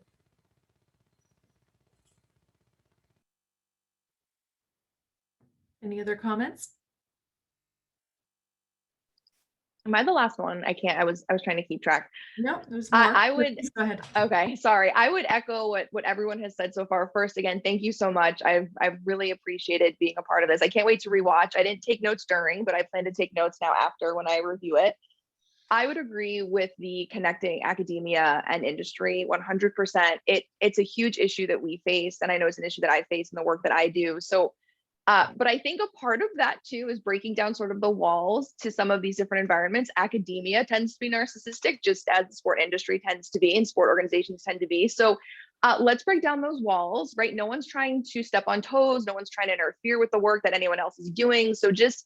Any other comments? Am I the last one? I can't. I was trying to keep track. No, there's more. I would. Please go ahead. Okay, sorry. I would echo what everyone has said so far. First, again, thank you so much. I've really appreciated being a part of this. I can't wait to rewatch. I didn't take notes during, but I plan to take notes now after when I review it. I would agree with the connecting academia and industry 100%. It's a huge issue that we face, and I know it's an issue that I face in the work that I do. So. But I think a part of that too is breaking down sort of the walls to some of these different environments. Academia tends to be narcissistic, just as the sport industry tends to be, and sport organizations tend to be. So let's break down those walls, right? No one's trying to step on toes. No one's trying to interfere with the work that anyone else is doing. So just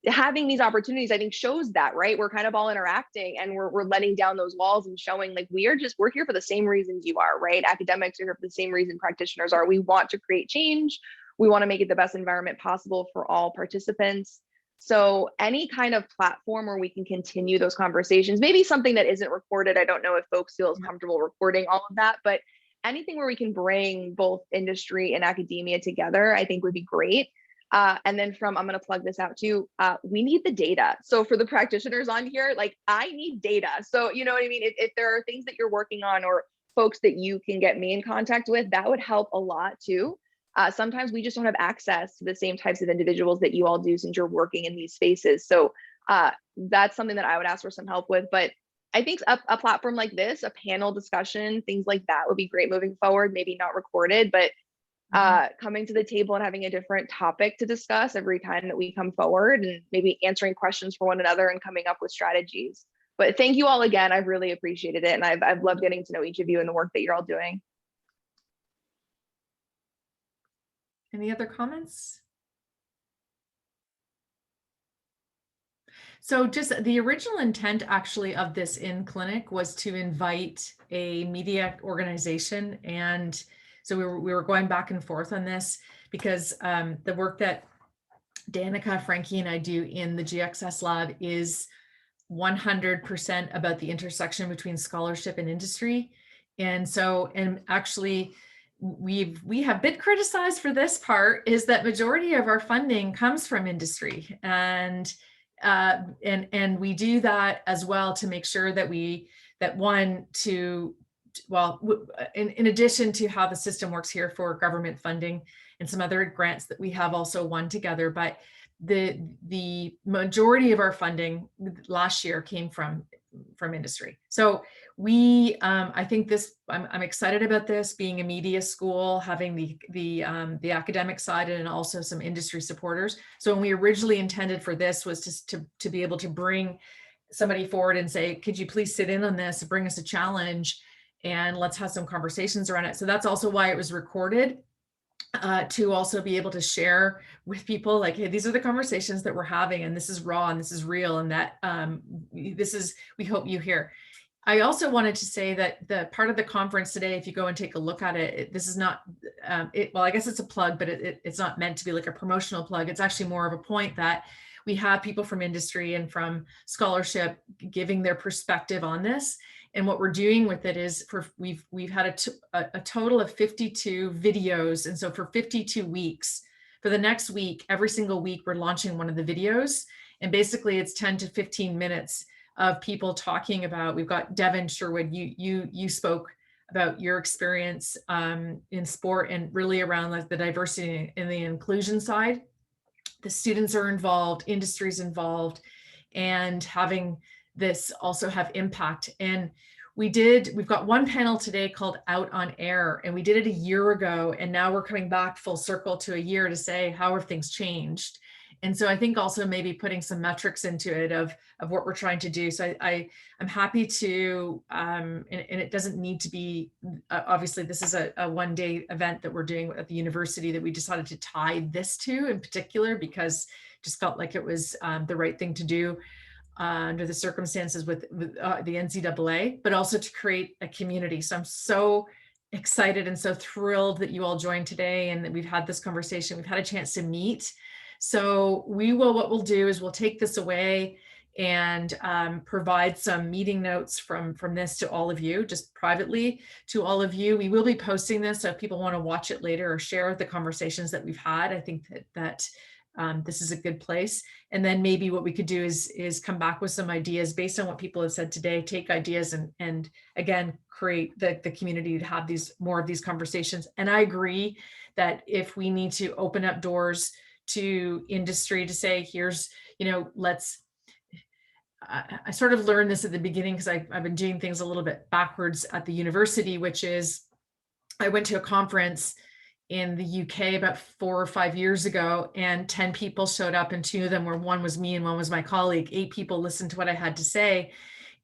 having these opportunities, I think, shows that, right? We're kind of all interacting, and we're letting down those walls and showing, like, we're here for the same reasons you are, right? Academics are here for the same reason practitioners are. We want to create change. We want to make it the best environment possible for all participants. So any kind of platform where we can continue those conversations, maybe something that isn't recorded. I don't know if folks feel as comfortable recording all of that, but anything where we can bring both industry and academia together, I think would be great. And then I'm going to plug this out too. We need the data. So for the practitioners on here, like, I need data. So, you know what I mean? If there are things that you're working on, or folks that you can get me in contact with, that would help a lot too. Sometimes we just don't have access to the same types of individuals that you all do, since you're working in these spaces. So that's something that I would ask for some help with. But I think a platform like this, a panel discussion, things like that would be great moving forward, maybe not recorded, but coming to the table and having a different topic to discuss every time that we come forward, and maybe answering questions for one another and coming up with strategies. But thank you all again. I've really appreciated it. And I've loved getting to know each of you and the work that you're all doing. Any other comments? So just the original intent actually of this in clinic was to invite a media organization. And so we were going back and forth on this because the work that Danica, Frankie, and I do in the GXS lab is 100% about the intersection between scholarship and industry. And so, and actually, we have been criticized for this part, is that majority of our funding comes from industry, and we do that as well to make sure that in addition to how the system works here for government funding and some other grants that we have also won together, but the majority of our funding last year came from industry. So I think I'm excited about this being a media school, having the academic side and also some industry supporters. So when we originally intended for this was just to be able to bring somebody forward and say, could you please sit in on this, bring us a challenge, and let's have some conversations around it. So that's also why it was recorded. To also be able to share with people like, hey, these are the conversations that we're having, and this is raw and this is real, and that we hope you hear. I also wanted to say that the part of the conference today, if you go and take a look at it, this is not, well, I guess it's a plug, but it's not meant to be like a promotional plug. It's actually more of a point that we have people from industry and from scholarship giving their perspective on this. And what we're doing with it is we've had a total of 52 videos. And so for 52 weeks, for the next week, every single week, we're launching one of the videos. And basically it's 10 to 15 minutes of people talking about, we've got Devin Sherwood, you spoke about your experience in sport and really around like the diversity and the inclusion side. The students are involved, industry's involved, and having this also have impact. And we've got one panel today called Out on Air, and we did it a year ago, and now we're coming back full circle to a year to say, how have things changed? And so I think also maybe putting some metrics into it of what we're trying to do. So I'm happy to, and it doesn't need to be, obviously this is a one-day event that we're doing at the university that we decided to tie this to in particular, because just felt like it was the right thing to do under the circumstances with the NCAA, but also to create a community. So I'm so excited and so thrilled that you all joined today and that we've had this conversation. We've had a chance to meet. So what we'll do is we'll take this away and provide some meeting notes from this to all of you, just privately to all of you. We will be posting this, so if people want to watch it later or share the conversations that we've had, I think that this is a good place. And then maybe what we could do is come back with some ideas based on what people have said today, take ideas and again, create the community to have more of these conversations. And I agree that if we need to open up doors to industry to say, here's, I sort of learned this at the beginning because I've been doing things a little bit backwards at the university, which is I went to a conference in the UK about 4 or 5 years ago, and 10 people showed up, and 2 of them one was me and one was my colleague. 8 people listened to what I had to say.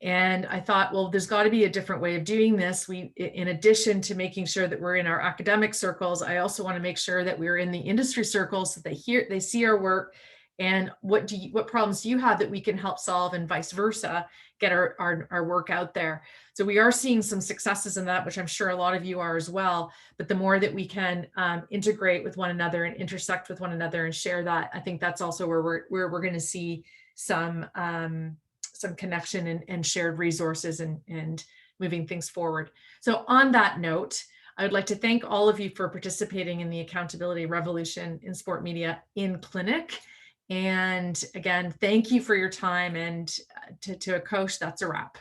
And I thought, well, there's got to be a different way of doing this. In addition to making sure that we're in our academic circles, I also want to make sure that we're in the industry circles so they see our work and what problems do you have that we can help solve, and vice versa, get our work out there. So we are seeing some successes in that, which I'm sure a lot of you are as well. But the more that we can integrate with one another and intersect with one another and share that, I think that's also where we're going to see some connection and shared resources and moving things forward. So on that note, I would like to thank all of you for participating in the Accountability Revolution in Sport Media in Clinic. And again, thank you for your time, and to a coach, that's a wrap.